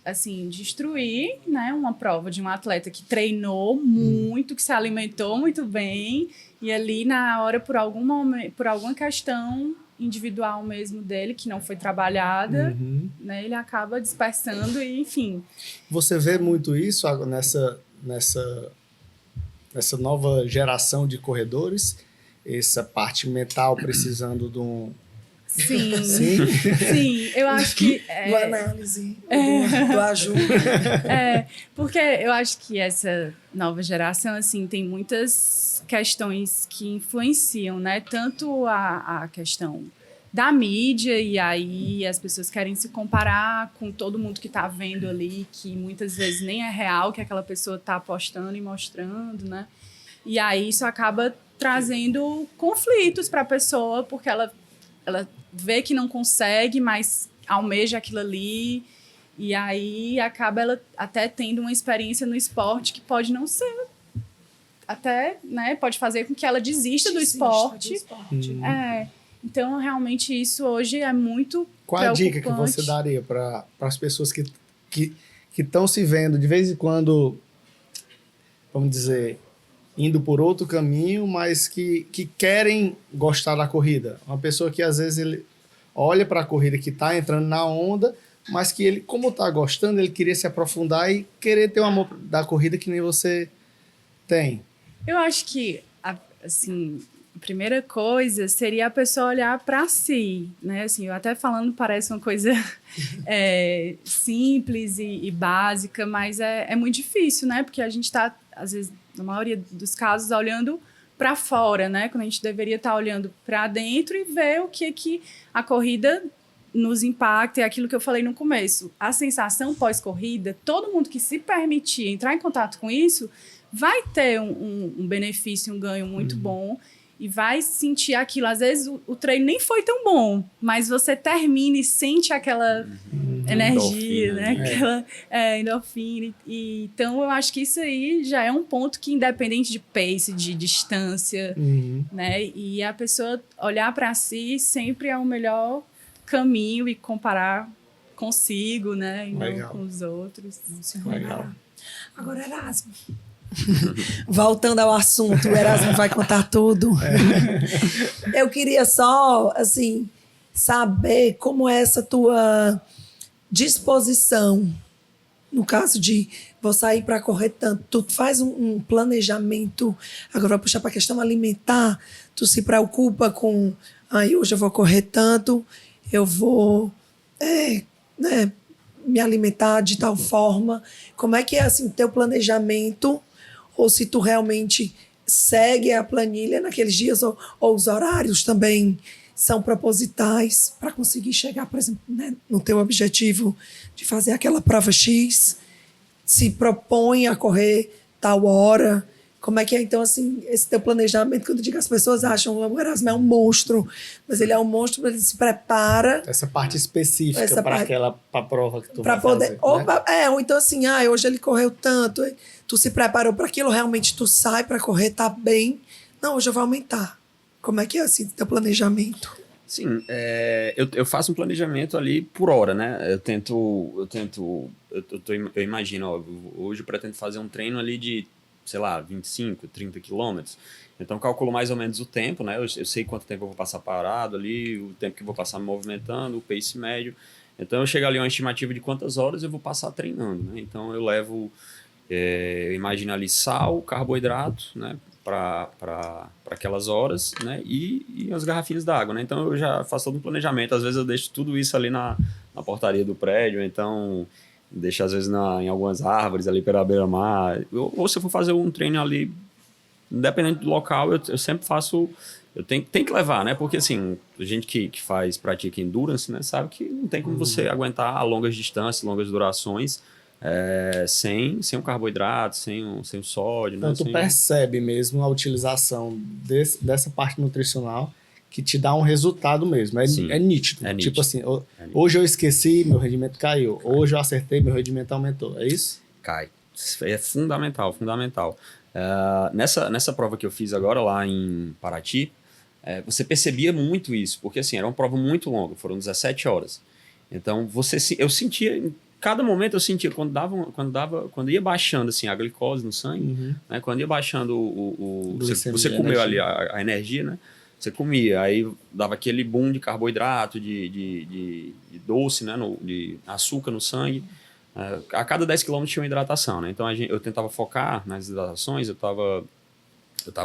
assim, destruir, né, uma prova de um atleta que treinou muito, que se alimentou muito bem, e ali na hora, por algum momento, por alguma questão individual mesmo dele, que não foi trabalhada, né, ele acaba dispersando e, enfim. Você vê muito isso nessa nova geração de corredores? Essa parte mental precisando de um... Sim. Sim? Sim, eu acho que... Do análise, do ajuda. Porque eu acho que essa nova geração, assim, tem muitas questões que influenciam, né? Tanto a questão da mídia, e aí as pessoas querem se comparar com todo mundo que está vendo ali, que muitas vezes nem é real, que aquela pessoa está postando e mostrando, né? E aí isso acaba trazendo conflitos para a pessoa, porque ela vê que não consegue, mas almeja aquilo ali, e aí acaba ela até tendo uma experiência no esporte que pode não ser, até, né, pode fazer com que ela desista do esporte. Então, realmente, isso hoje é muito Qual a dica que você daria para as pessoas que estão se vendo de vez em quando, vamos dizer, indo por outro caminho, mas que querem gostar da corrida? Uma pessoa que às vezes ele olha para a corrida, que está entrando na onda, mas que ele, como está gostando, ele queria se aprofundar e querer ter um amor da corrida que nem você tem. Eu acho que, assim, a primeira coisa seria a pessoa olhar para si, né? Assim, eu até falando parece uma coisa simples e básica, mas é muito difícil, né? Porque a gente está, às vezes, na maioria dos casos, olhando para fora, né? Quando a gente deveria estar olhando para dentro e ver o que a corrida nos impacta. É aquilo que eu falei no começo. A sensação pós-corrida, todo mundo que se permitir entrar em contato com isso vai ter um benefício, um ganho muito bom, e vai sentir aquilo. Às vezes o treino nem foi tão bom, mas você termina e sente aquela energia, né? Aquela endorfina. Então, eu acho que isso aí já é um ponto que, independente de pace, de distância, né? E a pessoa olhar para si sempre é o melhor caminho, e comparar consigo, né? E não com os outros. Não se Legal. Agora, Erasmo. Voltando ao assunto, o Erasmo vai contar tudo. Eu queria só, assim, saber como é essa tua disposição no caso de vou sair para correr tanto, tu faz um planejamento, agora vou puxar para a questão alimentar, tu se preocupa com, hoje eu vou correr tanto, eu vou me alimentar de tal forma, como é que é assim, teu planejamento, ou se tu realmente segue a planilha naqueles dias, ou os horários também são propositais para conseguir chegar, por exemplo, né, no teu objetivo de fazer aquela prova X, se propõe a correr tal hora. Como é que é, então, assim, esse teu planejamento? Quando eu digo, as pessoas acham que o Erasmo é um monstro, mas ele é um monstro, ele se prepara. Essa parte específica para a prova que tu vai poder, fazer. Né? Ou então assim, hoje ele correu tanto, tu se preparou para aquilo, realmente tu sai para correr, tá bem. Não, hoje eu vou aumentar. Como é que é, assim, teu planejamento? Sim, eu faço um planejamento ali por hora, né? Eu imagino, ó, hoje eu pretendo fazer um treino ali de, sei lá, 25, 30 quilômetros. Então, calculo mais ou menos o tempo, né? Eu sei quanto tempo eu vou passar parado ali, o tempo que eu vou passar me movimentando, o pace médio. Então, eu chego ali a uma estimativa de quantas horas eu vou passar treinando, né? Então, eu levo, eu imagino ali sal, carboidrato, né? Para aquelas horas, né? E as garrafinhas d'água, né? Então, eu já faço todo um planejamento. Às vezes, eu deixo tudo isso ali na portaria do prédio, então deixo às vezes em algumas árvores ali pela beira-mar. Ou se eu for fazer um treino ali, independente do local, eu sempre faço... Eu tenho que levar, né? Porque, assim, a gente que pratica endurance, né? Sabe que não tem como você aguentar longas distâncias, longas durações, sem um carboidrato, sem um sódio. Então, né? tu percebe mesmo a utilização dessa parte nutricional que te dá um resultado mesmo. É nítido. Tipo assim, hoje eu esqueci, meu rendimento caiu. Hoje eu acertei, meu rendimento aumentou. É isso? Cai. É fundamental, fundamental. Nessa prova que eu fiz agora lá em Paraty, você percebia muito isso, porque assim, era uma prova muito longa, foram 17 horas. Então, eu sentia, em cada momento eu sentia, quando ia baixando assim, a glicose no sangue, né, quando ia baixando você comeu ali a energia, né? Você comia, aí dava aquele boom de carboidrato, de doce, né, de açúcar no sangue. A cada 10 km tinha uma hidratação, né? Então eu tentava focar nas hidratações, eu tava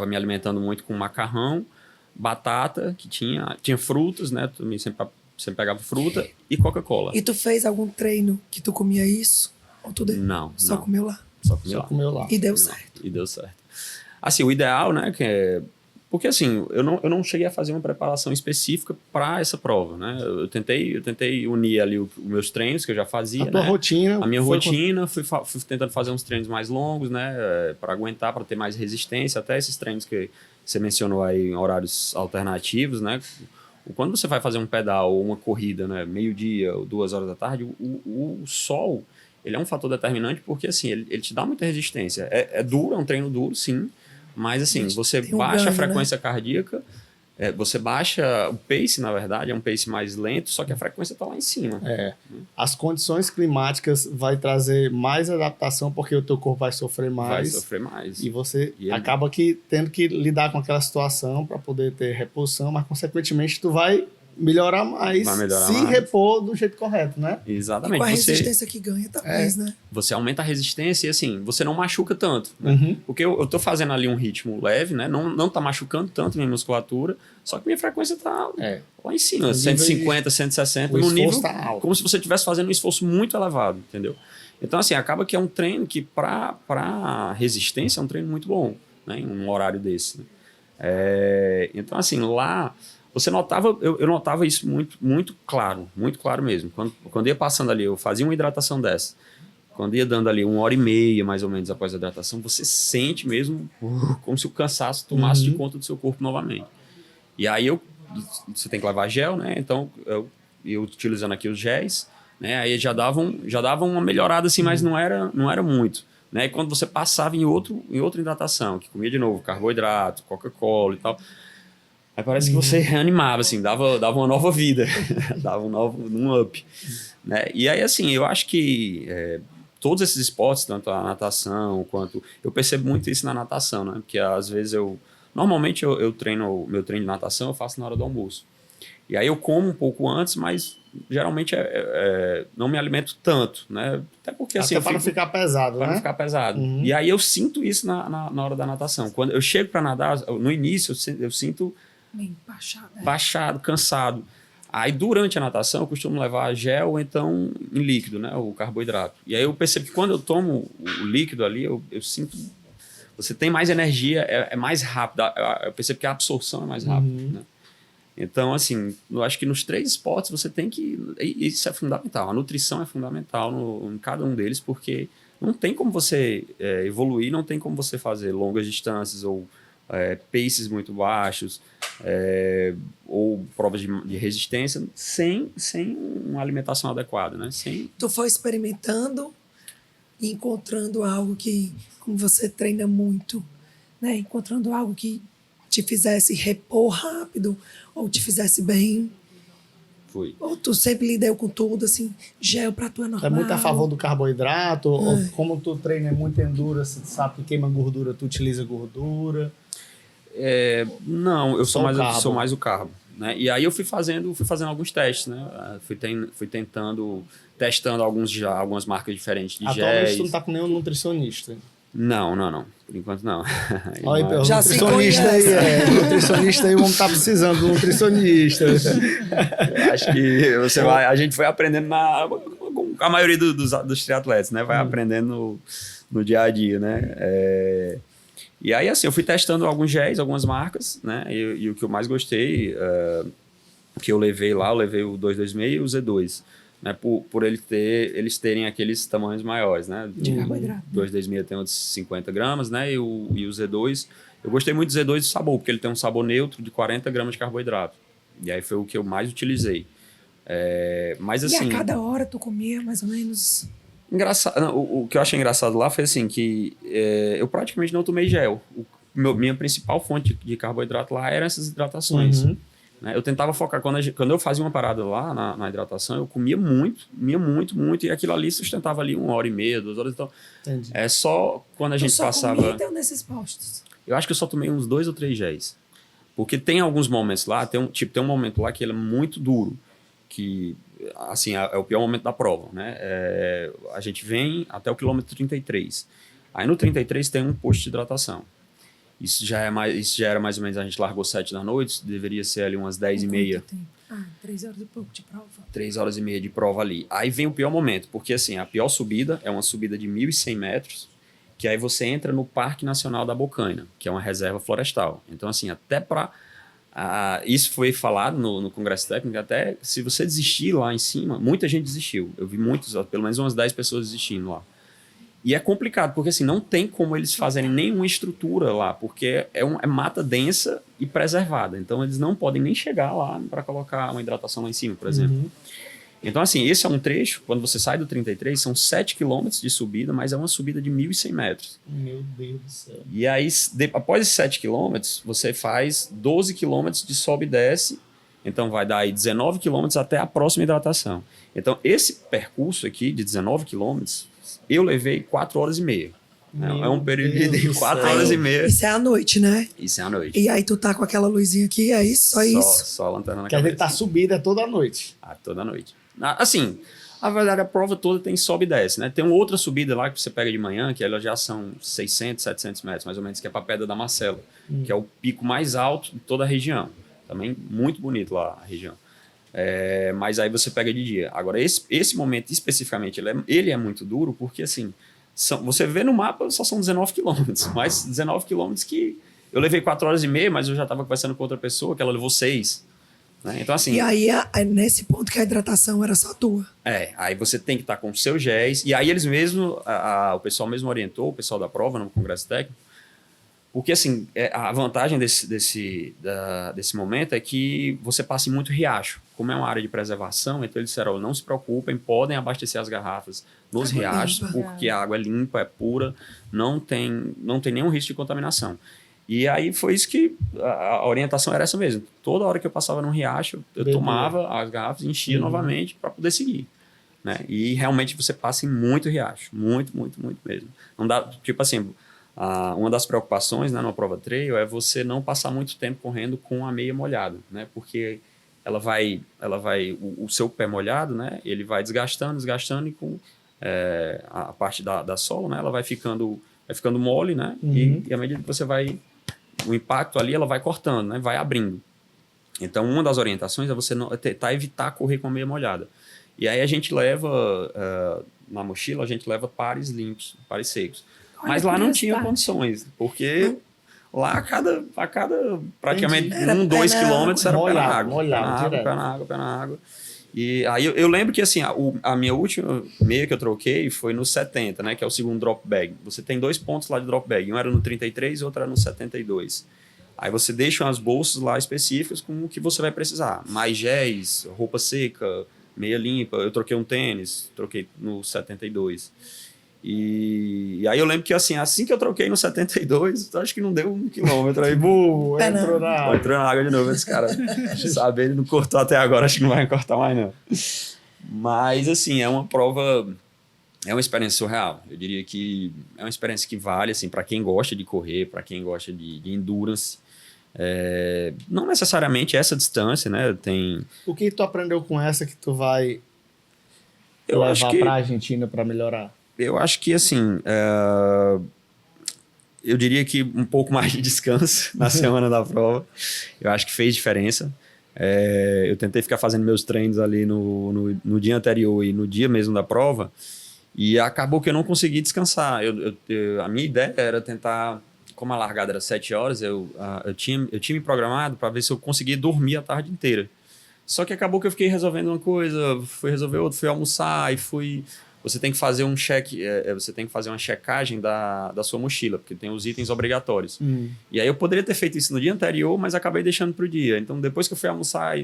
me alimentando muito com macarrão, batata, que tinha frutas, né? Também sempre pegava fruta e Coca-Cola. E tu fez algum treino que tu comia isso? Ou tu Não. Só comeu lá? Só comeu lá. E deu certo. E deu certo. Assim, o ideal, né, porque assim, eu não cheguei a fazer uma preparação específica para essa prova, né? Eu tentei unir ali os meus treinos que eu já fazia, a tua rotina. A minha rotina, fui tentando fazer uns treinos mais longos, né? Para aguentar, para ter mais resistência, até esses treinos que você mencionou aí em horários alternativos, né? Quando você vai fazer um pedal ou uma corrida, né, meio-dia ou 2 horas da tarde, o sol, ele é um fator determinante porque assim, ele te dá muita resistência. É duro, é um treino duro, sim. Mas assim, você baixa a frequência cardíaca, você baixa o pace, na verdade, é um pace mais lento, só que a frequência está lá em cima. As condições climáticas vai trazer mais adaptação, porque o teu corpo vai sofrer mais. Vai sofrer mais. E você acaba tendo que lidar com aquela situação para poder ter reposição, mas consequentemente tu vai melhorar mais repor do jeito correto, né? Exatamente. E com a resistência que ganha, talvez, né? Você aumenta a resistência e assim, você não machuca tanto. Né? Porque eu tô fazendo ali um ritmo leve, né? Não tá machucando tanto minha musculatura, só que minha frequência tá lá em cima, 150, 160, no nível tá alto. Como se você estivesse fazendo um esforço muito elevado, entendeu? Então assim, acaba que é um treino que para resistência é um treino muito bom, né? Em um horário desse. Né? Então assim, lá você notava, eu notava isso muito claro mesmo. Quando ia passando ali, eu fazia uma hidratação dessa. Quando ia dando ali 1h30, mais ou menos, após a hidratação, você sente mesmo como se o cansaço tomasse de conta do seu corpo novamente. E aí você tem que levar gel, né? Então, eu utilizando aqui os géis, né? Aí já davam uma melhorada assim, mas não era muito. Né? E quando você passava em outra hidratação, que comia de novo carboidrato, Coca-Cola e tal... Aí parece que você reanimava, assim, dava uma nova vida, dava um up. Né? E aí, assim, eu acho que todos esses esportes, tanto a natação quanto... Eu percebo muito isso na natação, né? Porque às vezes normalmente eu treino, meu treino de natação eu faço na hora do almoço. E aí eu como um pouco antes, mas geralmente não me alimento tanto, né? Até porque assim... Até para não ficar pesado, para né? não ficar pesado. E aí eu sinto isso na hora da natação. Quando eu chego para nadar, no início eu sinto Bem baixado, baixado, cansado. Aí durante a natação eu costumo levar gel ou então em líquido, né? O carboidrato. E aí eu percebo que quando eu tomo o líquido ali, eu sinto... Você tem mais energia, é mais rápido. Eu percebo que a absorção é mais rápida, né? Então, assim, eu acho que nos 3 esportes você tem que... Isso é fundamental. A nutrição é fundamental em cada um deles, porque não tem como você evoluir, não tem como você fazer longas distâncias ou paces muito baixos ou provas de resistência sem uma alimentação adequada, né? Tu foi experimentando e encontrando algo que, como você treina muito, né? Encontrando algo que te fizesse repor rápido ou te fizesse bem. Foi. Ou tu sempre lidou com tudo, assim, gel pra tu é normal. É muito a favor do carboidrato? Ou como tu treina muito endurance, sabe que queima gordura, tu utiliza gordura? Não, eu sou Só mais o carbo. Né? E aí eu fui fazendo alguns testes, né? Fui testando algumas marcas diferentes de Atualmente géis. tu não tá com nenhum nutricionista. Não. Por enquanto, não. Olha, Já nutricionista aí, nutricionista aí, vamos estar precisando de um nutricionista. Acho que a gente foi aprendendo a maioria dos triatletas, né? Vai aprendendo no dia a dia, né? E aí, assim, eu fui testando alguns géis, algumas marcas, né? E o que eu mais gostei, que eu levei o 226 e o Z2. Né, por eles terem aqueles tamanhos maiores, né? De carboidrato. O 226 tem uns 50 gramas, né? E o Z2, eu gostei muito do Z2 de sabor, porque ele tem um sabor neutro de 40 gramas de carboidrato. E aí foi o que eu mais utilizei. Mas assim... E a cada hora tu comia mais ou menos... Engraçado, o que eu achei engraçado lá foi assim, que eu praticamente não tomei gel. Minha principal fonte de carboidrato lá eram essas hidratações. Né? Eu tentava focar, quando eu fazia uma parada lá na hidratação, eu comia muito, e aquilo ali sustentava ali 1h30, 2 horas. Então, Entendi. é só quando a gente passava... Comia então nesses postos? Eu acho que eu só tomei uns 2 ou 3 géis. Porque tem alguns momentos lá, tem um momento lá que ele é muito duro, que, assim, é o pior momento da prova, né? A gente vem até o quilômetro 33. Aí no 33 tem um posto de hidratação. Isso já era mais ou menos, a gente largou 7 da noite, deveria ser ali umas 10h30. 3 horas e pouco de prova. 3 horas e meia de prova ali. Aí vem o pior momento, porque assim, a pior subida é uma subida de 1.100 metros, que aí você entra no Parque Nacional da Bocaina, que é uma reserva florestal. Então, assim, até para... isso foi falado no Congresso Técnico, até se você desistir lá em cima, muita gente desistiu. Eu vi pelo menos umas 10 pessoas desistindo lá. E é complicado, porque assim, não tem como eles fazerem nenhuma estrutura lá, porque é mata densa e preservada. Então, eles não podem nem chegar lá para colocar uma hidratação lá em cima, por exemplo. Então, assim, esse é um trecho, quando você sai do 33, são 7 quilômetros de subida, mas é uma subida de 1.100 metros. Meu Deus do céu. E aí, após esses 7 quilômetros, você faz 12 quilômetros de sobe e desce, então vai dar aí 19 quilômetros até a próxima hidratação. Então, esse percurso aqui de 19 quilômetros, eu levei 4 horas e meia. É um período de 4 horas e meia. Isso é à noite, né? Isso é à noite. E aí tu tá com aquela luzinha aqui, é isso? Só isso? Só a lanterna na Quer cabeça. dizer, tá subida toda a noite. Toda noite. Assim, a verdade, a prova toda tem sobe e desce, né? Tem uma outra subida lá que você pega de manhã, que elas já são 600, 700 metros, mais ou menos, que é pra Pedra da Marcela, que é o pico mais alto de toda a região. Também muito bonito lá a região. Mas aí você pega de dia. Agora, esse momento especificamente, ele é muito duro, porque assim, você vê no mapa, só são 19 quilômetros, mas 19 quilômetros que eu levei 4 horas e meia, mas eu já estava conversando com outra pessoa, que ela levou 6. Né? Então, assim... E aí, nesse ponto que a hidratação era só tua. Aí você tem que estar com os seus géis, e aí eles mesmo, o pessoal mesmo orientou, o pessoal da prova no Congresso Técnico, porque assim, a vantagem desse momento é que você passa em muito riacho. Como é uma área de preservação, então eles disseram, não se preocupem, podem abastecer as garrafas nos riachos, porque a água é limpa, é pura, não tem nenhum risco de contaminação. E aí foi isso que a orientação era essa mesmo. Toda hora que eu passava num riacho, eu tomava as garrafas e enchia novamente para poder seguir. Né? E realmente você passa em muito riacho, muito, muito, muito mesmo. Não dá, tipo assim... uma das preocupações, né, numa prova trail é você não passar muito tempo correndo com a meia molhada, né, porque o seu pé molhado, né? Ele vai desgastando e com a parte da sola, né? Ela vai ficando mole, né? E à medida que você vai, o impacto ali, ela vai cortando, né? Vai abrindo. Então, uma das orientações é você tentar evitar correr com a meia molhada. E aí a gente leva, na mochila, a gente leva pares limpos, pares secos. Mas lá não tinha condições, porque lá a cada praticamente 2 quilômetros era pé na água. E aí eu lembro que assim, a minha última meia que eu troquei foi no 70, né? Que é o segundo drop bag. Você tem 2 pontos lá de drop bag. Um era no 33 e outro era no 72. Aí você deixa umas bolsas lá específicas com o que você vai precisar. Mais géis, roupa seca, meia limpa. Eu troquei um tênis, troquei no 72. E aí eu lembro que assim que eu troquei no 72, acho que não deu 1 quilômetro. Aí, entrou na água de novo. Esse cara, sabe, ele não cortou até agora, acho que não vai cortar mais não. Mas assim, é uma prova, é uma experiência surreal. Eu diria que é uma experiência que vale, assim, para quem gosta de correr, para quem gosta de endurance. Não necessariamente essa distância, né? O que tu aprendeu com essa que tu vai levar para a Argentina para melhorar? Eu acho que, assim, eu diria que um pouco mais de descanso na semana da prova. Eu acho que fez diferença. Eu tentei ficar fazendo meus treinos ali no dia anterior e no dia mesmo da prova, e acabou que eu não consegui descansar. A minha ideia era tentar, como a largada era 7 horas, eu tinha me programado para ver se eu conseguia dormir a tarde inteira. Só que acabou que eu fiquei resolvendo uma coisa, fui resolver outra, fui almoçar e fui... Você tem que fazer você tem que fazer uma checagem da sua mochila, porque tem os itens obrigatórios. E aí eu poderia ter feito isso no dia anterior, mas acabei deixando para o dia. Então, depois que eu fui almoçar,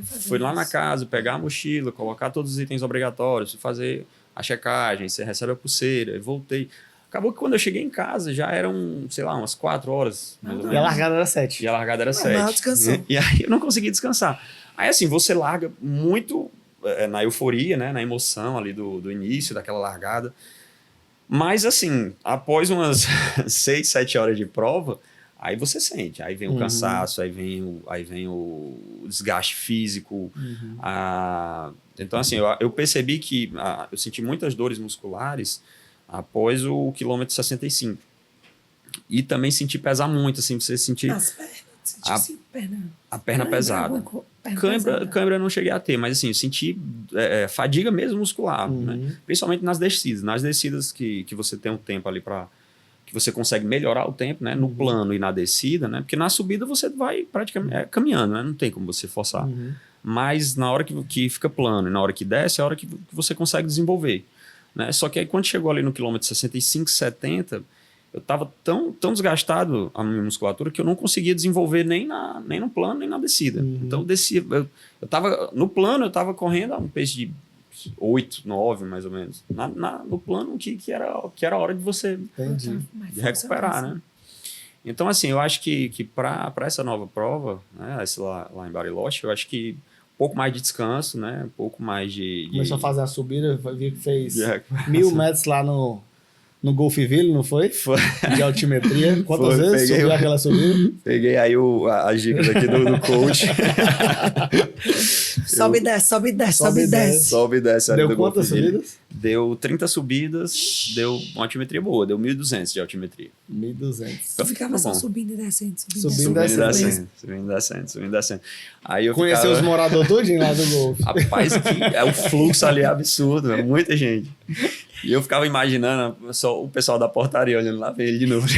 fui lá na casa, pegar a mochila, colocar todos os itens obrigatórios, fazer a checagem, você recebe a pulseira, e voltei. Acabou que quando eu cheguei em casa, já eram, sei lá, umas 4 horas. Mais ou menos. E a largada era 7. E a largada era 7. E aí eu não consegui descansar. Aí assim, você larga muito... na euforia, né? Na emoção ali do início, daquela largada. Mas, assim, após umas 6, 7 horas de prova, aí você sente. Aí vem o cansaço, aí vem o desgaste físico. Então, assim, eu percebi que eu senti muitas dores musculares após o quilômetro 65. E também senti pesar muito, assim, você sentir... As pernas, a perna pesada. Cãibra eu não cheguei a ter, mas assim, eu senti fadiga mesmo muscular, né? Principalmente nas descidas. Nas descidas que você tem um tempo ali para que você consegue melhorar o tempo, né? No plano e na descida, né? Porque na subida você vai praticamente caminhando, né? Não tem como você forçar. Mas na hora que fica plano e na hora que desce, é a hora que você consegue desenvolver, né? Só que aí quando chegou ali no quilômetro 65, 70... eu estava tão desgastado a minha musculatura que eu não conseguia desenvolver nem no plano, nem na descida. Então, eu descia. No plano, eu estava correndo a um pace de 8, 9, mais ou menos. No plano que era a hora de você recuperar, né? Então, assim, eu acho que para essa nova prova, né, essa lá em Bariloche, eu acho que um pouco mais de descanso, né? Um pouco mais de... Começou a fazer a subida, vi que fez 1.000 metros lá no Golfville, não foi? Foi. De altimetria. Quantas vezes subiu aquela subida? Peguei aí as dicas aqui do coach. Sobe e desce, sobe e desce, sobe e desce. Sobe e desce. Deu quantas subidas? Deu 30 subidas, deu uma altimetria boa, deu 1.200 de altimetria. 1.200. Eu ficava só subindo e descendo, subindo e descendo. Aí eu conheceu os moradores todinho lá do Golf. Rapaz, o fluxo ali é absurdo, é muita gente. E eu ficava imaginando só o pessoal da portaria olhando lá, ver ele de novo.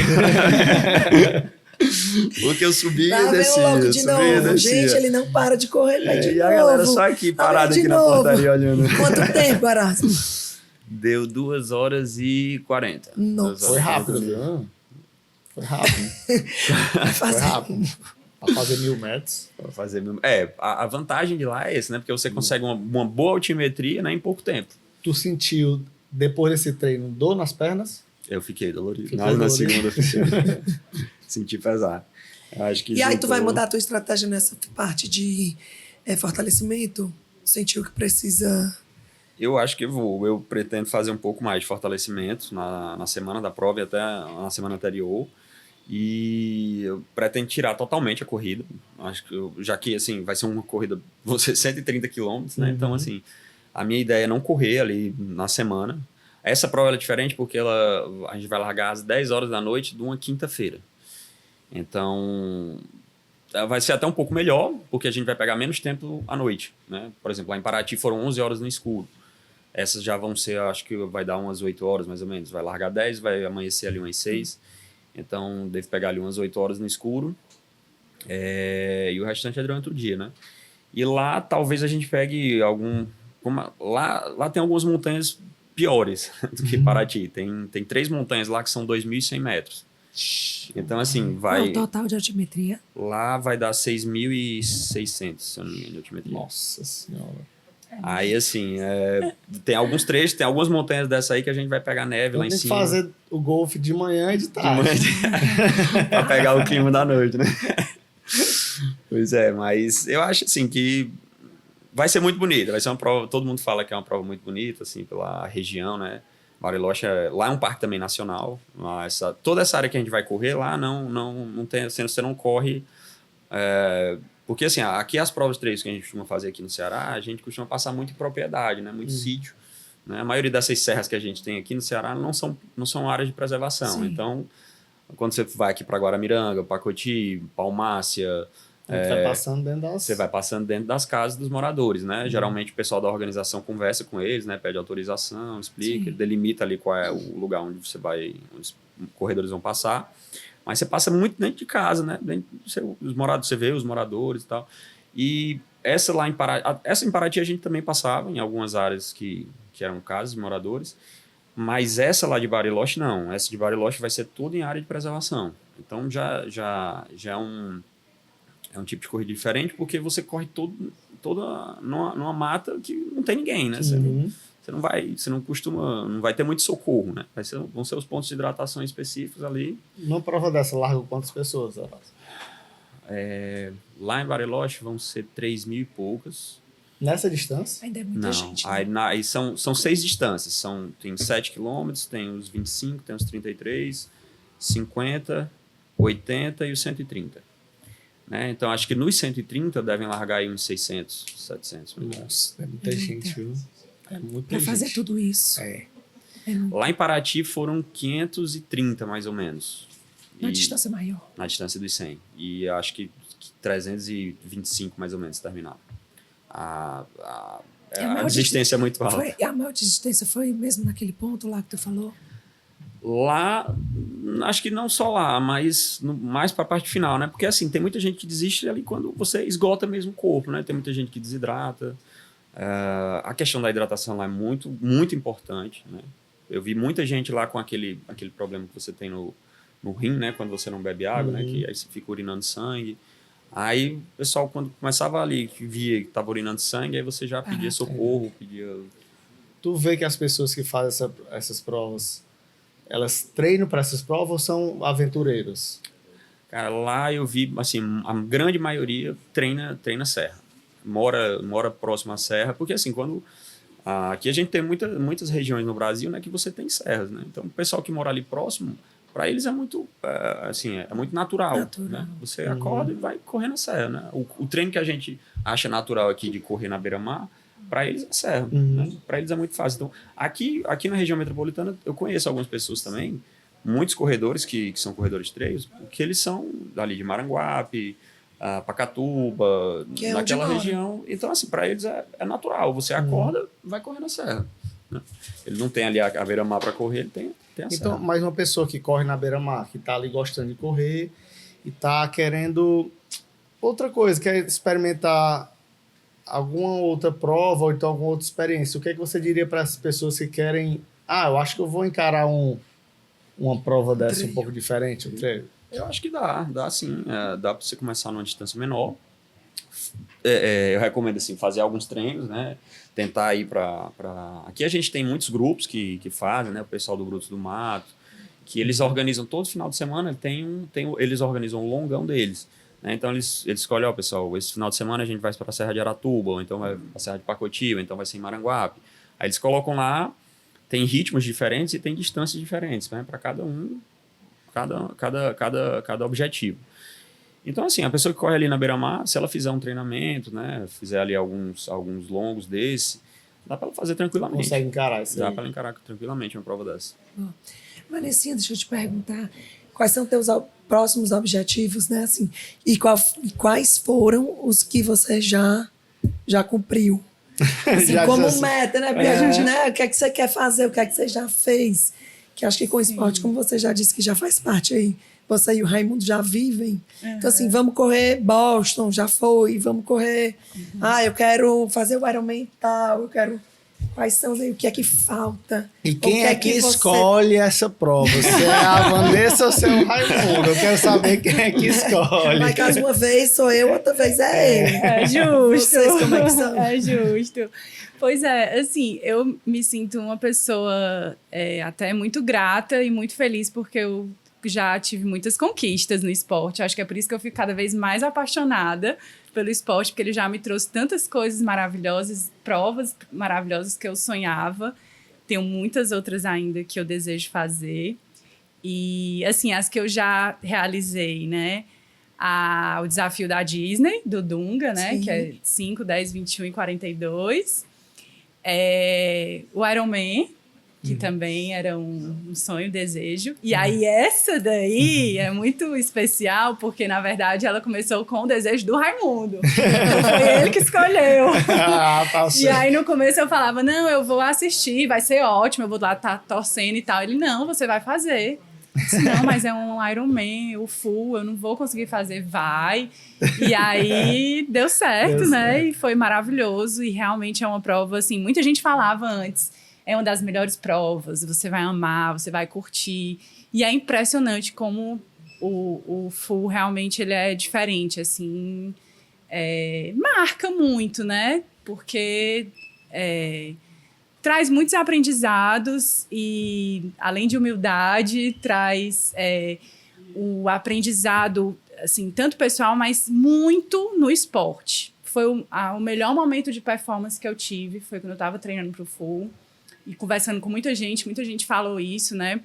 Porque eu subi e descia. De novo. Gente, ele não para de correr, vai de novo. E a galera só aqui, parada aqui na portaria olhando. Quanto tempo, Erasmo? Deu 2 horas e 40. Nossa. Foi rápido, viu? Foi rápido. Foi rápido. Pra fazer 1.000 metros. A vantagem de lá é essa, né? Porque você consegue uma boa altimetria, né, em pouco tempo. Tu sentiu, depois desse treino, dor nas pernas? Eu fiquei dolorido. Na segunda eu fiquei. Senti pesar. Acho que e aí tu vai mudar a tua estratégia nessa parte de fortalecimento? Sentiu que precisa... Eu acho que vou. Eu pretendo fazer um pouco mais de fortalecimento na semana da prova e até na semana anterior. E eu pretendo tirar totalmente a corrida. Acho que já que assim, vai ser uma corrida, vão ser 130 quilômetros, né? Então, assim, a minha ideia é não correr ali na semana. Essa prova é diferente porque a gente vai largar às 10 horas da noite de uma quinta-feira. Então, vai ser até um pouco melhor, porque a gente vai pegar menos tempo à noite, né? Por exemplo, lá em Paraty foram 11 horas no escuro. Essas já vão ser, acho que vai dar umas 8 horas mais ou menos. Vai largar 10, vai amanhecer ali umas 6. Então, devo pegar ali umas 8 horas no escuro. E o restante é durante o dia, né? E lá, talvez a gente pegue lá tem algumas montanhas piores do que Paraty. Tem 3 montanhas lá que são 2.100 metros. Então, assim, vai... Qual o total de altimetria? Lá vai dar 6.600, se eu não me engano, de altimetria. Nossa Senhora. Aí, assim, tem alguns trechos, tem algumas montanhas dessa aí que a gente vai pegar neve lá em Tem cima. que fazer o golfe de manhã e de tarde. Pra pegar o clima da noite, né? Pois é, mas eu acho, assim, que vai ser muito bonita. Vai ser uma prova, todo mundo fala que é uma prova muito bonita, assim, pela região, né? Bariloche, lá é um parque também nacional. Toda essa área que a gente vai correr lá, não tem, você não corre... porque, assim, aqui as provas de trail que a gente costuma fazer aqui no Ceará, a gente costuma passar muito em propriedade, né? Muito sítio. Né? A maioria dessas serras que a gente tem aqui no Ceará não são áreas de preservação. Sim. Então, quando você vai aqui para Guaramiranga, Pacoti, Palmácia... Vai passando dentro das... Você vai passando dentro das casas dos moradores, né? Geralmente o pessoal da organização conversa com eles, né? Pede autorização, explica, delimita ali qual é o lugar onde você vai, onde os corredores vão passar. Mas você passa muito dentro de casa, né? Você vê os moradores e tal. E essa lá em Paraty a gente também passava em algumas áreas que eram casas de moradores. Mas essa lá de Bariloche, não. Essa de Bariloche vai ser tudo em área de preservação. Então já é um tipo de corrida diferente, porque você corre toda numa mata que não tem ninguém, né? Você não vai ter muito socorro, né? Vão ser os pontos de hidratação específicos ali. Numa prova dessa, larga quantas pessoas? Lá em Bariloche vão ser 3.000 e poucas. Nessa distância? Ainda é muita gente. Né? Aí são 6 distâncias. Tem 7 quilômetros, tem os 25, tem os 33, 50, 80 e os 130. Né? Então, acho que nos 130 devem largar aí uns 600, 700. Nossa, é muita gente, viu? É muita Pra gente. fazer tudo isso. Lá em Paraty foram 530, mais ou menos. Na distância maior. Na distância dos 100. E acho que 325, mais ou menos, terminaram. A desistência é muito alta. A maior desistência foi mesmo naquele ponto lá que tu falou? Lá, acho que não só lá, mas mais para a parte final, né? Porque, assim, tem muita gente que desiste ali quando você esgota mesmo o corpo, né? Tem muita gente que desidrata. A questão da hidratação lá é muito, muito importante, né? Eu vi muita gente lá com aquele problema que você tem no rim, né? Quando você não bebe água, né? Que aí você fica urinando sangue. Aí o pessoal, quando começava ali, que via que estava urinando sangue, aí você já pedia socorro, pedia... Tu vê que as pessoas que fazem essas provas, elas treinam para essas provas ou são aventureiros? Cara, lá eu vi, assim, a grande maioria treina serra. Mora próximo à serra, porque assim, aqui a gente tem muitas regiões no Brasil, né, que você tem serras, né? Então, o pessoal que mora ali próximo, para eles é muito, é muito natural. Né? Você acorda e vai correr na serra, né? O treino que a gente acha natural aqui de correr na beira-mar, para eles é serra. Né? Para eles é muito fácil. Então, aqui na região metropolitana, eu conheço algumas pessoas também, muitos corredores que são corredores de treinos, que eles são ali de Maranguape, Pacatuba, naquela região. Então, assim, para eles é natural. Você acorda, vai correr na serra. Né? Ele não tem ali a beira-mar para correr, ele tem a serra. Então, mais uma pessoa que corre na beira-mar, que está ali gostando de correr e está querendo outra coisa, quer experimentar alguma outra prova ou então alguma outra experiência. O que é que você diria para essas pessoas que querem... eu acho que eu vou encarar uma prova dessa um pouco diferente, um treino? Eu acho que dá sim. Dá para você começar numa distância menor. Eu recomendo assim, fazer alguns treinos, né? Tentar ir para... Aqui a gente tem muitos grupos que fazem, né? O pessoal do Grutos do Mato, que eles organizam todo final de semana, eles organizam um longão deles. Né? Então eles escolhem, pessoal, esse final de semana a gente vai para a Serra de Aratuba, ou então vai para a Serra de Pacoti, ou então vai ser em Maranguape. Aí eles colocam lá, tem ritmos diferentes e tem distâncias diferentes, né? Para cada cada objetivo. Então, assim, a pessoa que corre ali na beira-mar, se ela fizer um treinamento, né, fizer ali alguns longos desse, dá para ela fazer tranquilamente. Consegue encarar isso aí. Dá para ela encarar tranquilamente uma prova dessa. Vanessinha, deixa eu te perguntar, quais são teus próximos objetivos, né, assim, e quais foram os que você já cumpriu? Assim, como meta, né? Porque a gente, né, o que é que você quer fazer, o que é que você já fez? Que acho que com o esporte, como você já disse, que já faz parte aí, você e o Raimundo já vivem. Então, assim, vamos correr Boston, já foi, vamos correr... eu quero fazer o Ironman e tal, eu quero... Quais são aí, o que é que falta? E quem é que escolhe essa prova? Se é a Vanessa ou se é o Raimundo? Eu quero saber quem é que escolhe. Vai caso uma vez sou eu, outra vez é ele. É justo. Vocês como é que são? É justo. Pois é, assim, eu me sinto uma pessoa até muito grata e muito feliz porque eu já tive muitas conquistas no esporte. Acho que é por isso que eu fico cada vez mais apaixonada pelo esporte, porque ele já me trouxe tantas coisas maravilhosas, provas maravilhosas que eu sonhava. Tenho muitas outras ainda que eu desejo fazer. E, assim, as que eu já realizei, né? O desafio da Disney, do Dunga, né? Sim. Que é 5, 10, 21 e 42. O Ironman, que também era um sonho, desejo. E aí, essa daí é muito especial, porque, na verdade, ela começou com o desejo do Raimundo. Então, foi ele que escolheu. E aí, no começo, eu falava, não, eu vou assistir, vai ser ótimo, eu vou lá estar torcendo e tal. Ele, não, você vai fazer. Eu disse, não, mas é um Ironman, o full, eu não vou conseguir fazer, vai. E aí, deu certo, né? E foi maravilhoso. E realmente é uma prova, assim, muita gente falava antes, é uma das melhores provas, você vai amar, você vai curtir. E é impressionante como o full realmente ele é diferente, assim, marca muito, né? Porque traz muitos aprendizados e, além de humildade, traz o aprendizado, assim, tanto pessoal, mas muito no esporte. Foi o melhor momento de performance que eu tive, foi quando eu estava treinando para o full. E conversando com muita gente falou isso, né?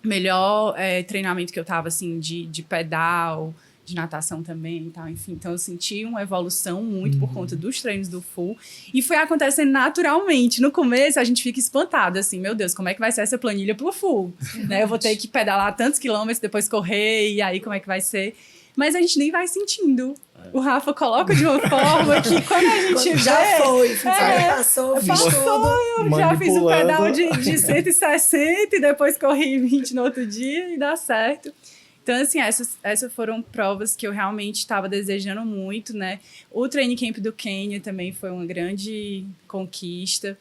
Melhor treinamento que eu tava, assim, de pedal, de natação também e tal, enfim. Então, eu senti uma evolução muito por conta dos treinos do full. E foi acontecendo naturalmente. No começo, a gente fica espantado, assim, meu Deus, como é que vai ser essa planilha pro full? Né? Eu vou ter que pedalar tantos quilômetros, depois correr, e aí como é que vai ser? Mas a gente nem vai sentindo. O Rafa coloca de uma forma que quando a gente já foi, passou, eu já fiz o pedal de 160 e depois corri 20 no outro dia e dá certo. Então, assim, essas foram provas que eu realmente estava desejando muito, né? O Training Camp do Quênia também foi uma grande conquista.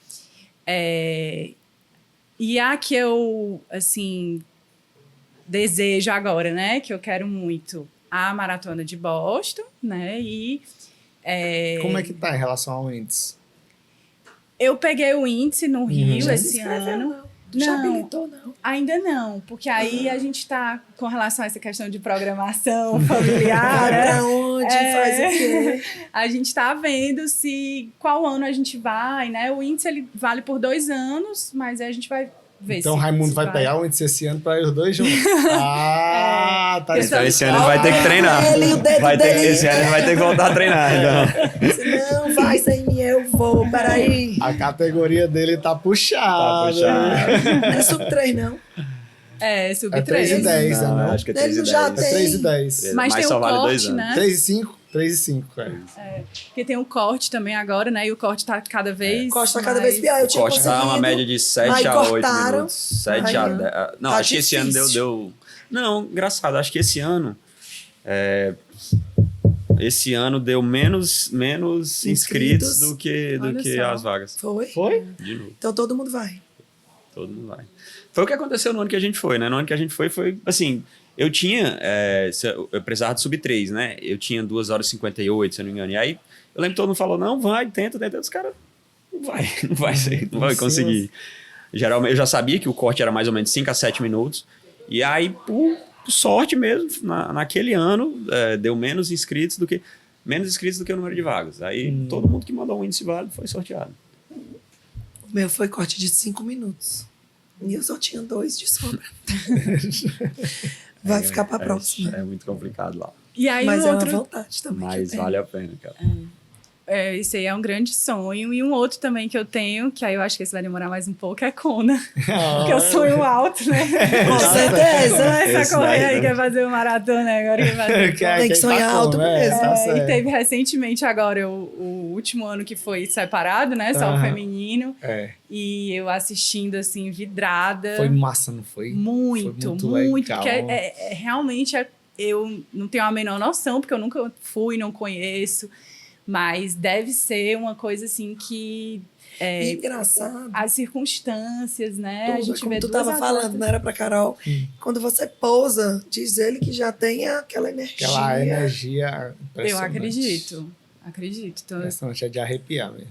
E a que eu, assim, desejo agora, né? Que eu quero muito, a Maratona de Boston, né? E como é que tá em relação ao índice? Eu peguei o índice no Rio esse ano. Já habilitou, não? Ainda não, porque aí a gente tá com relação a essa questão de programação familiar. Pra onde, faz o quê? A gente tá vendo qual ano a gente vai, né? O índice ele vale por 2 anos, mas aí a gente vai ver. Então o Raimundo vai pegar o índice esse ano para os dois juntos. Tá. Então esse ano ele vai ter que treinar. Esse ano ele vai ter que voltar a treinar. Então. Não, vai sem mim, eu vou, peraí. A categoria dele tá puxada. Não é sub-3, não? Sub-3. 3 e 10, não, não? Acho que é 3 e 10. Já É 3 e 10. Mas tem só um vale corte, 2 anos. né? 3 e 5? 3 e 5, Porque tem um corte também agora, né? E o corte tá cada vez O corte tá cada vez pior. Eu tinha o corte tá uma média de 7 a 8 minutos. 7 a 10. Não, tá acho que esse ano deu... Não, engraçado. Acho que esse ano... Esse ano deu menos inscritos do que as vagas. Foi? De novo. Então todo mundo vai. Todo mundo vai. Foi o que aconteceu no ano que a gente foi, né? No ano que a gente foi assim... Eu tinha... eu precisava de sub-3, né? Eu tinha 2 horas e 58, se eu não me engano. E aí, eu lembro que todo mundo falou, não, vai, tenta. Os caras... Não vai conseguir. Geralmente, eu já sabia que o corte era mais ou menos 5 a 7 minutos. E aí, por sorte mesmo, naquele ano, deu menos inscritos do que o número de vagas. Aí, todo mundo que mandou um índice válido foi sorteado. O meu foi corte de 5 minutos. E eu só tinha 2 de sobra. vai ficar para a próxima. É muito complicado lá. E aí, Mas é uma vontade também. Mas vale a pena, cara. Esse aí é um grande sonho. E um outro também que eu tenho, que aí eu acho que esse vai demorar mais um pouco, é Kona. Porque eu sonho alto, né? Com certeza. Essa correr aí, quer fazer uma maratona agora. Tem que sonhar alto mesmo. E teve recentemente agora o último ano que foi separado, né? Só o feminino. E eu assistindo, assim, vidrada. Foi massa, não foi? Muito, foi muito. legal. Porque realmente eu não tenho a menor noção, porque eu nunca fui, não conheço. Mas deve ser uma coisa assim que... engraçado. As circunstâncias, né? Tudo, a gente como vê tu duas estava falando, não era para Carol? Quando você pousa, diz ele que já tem aquela energia. Aquela energia impressionante. Eu acredito. Então, impressionante, é de arrepiar mesmo.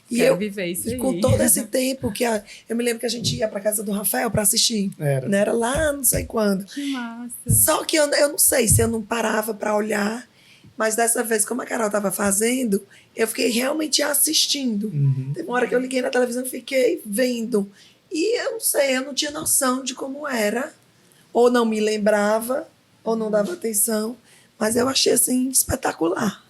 E quero eu viver isso aí. com todo esse tempo que eu me lembro que a gente ia para casa do Rafael para assistir. Era lá, não sei quando. Que massa. Só que eu não sei se eu não parava para olhar, mas dessa vez, como a Carol estava fazendo, eu fiquei realmente assistindo. Teve uma hora que eu liguei na televisão e fiquei vendo. E eu não sei, eu não tinha noção de como era, ou não me lembrava, ou não dava atenção, mas eu achei assim espetacular.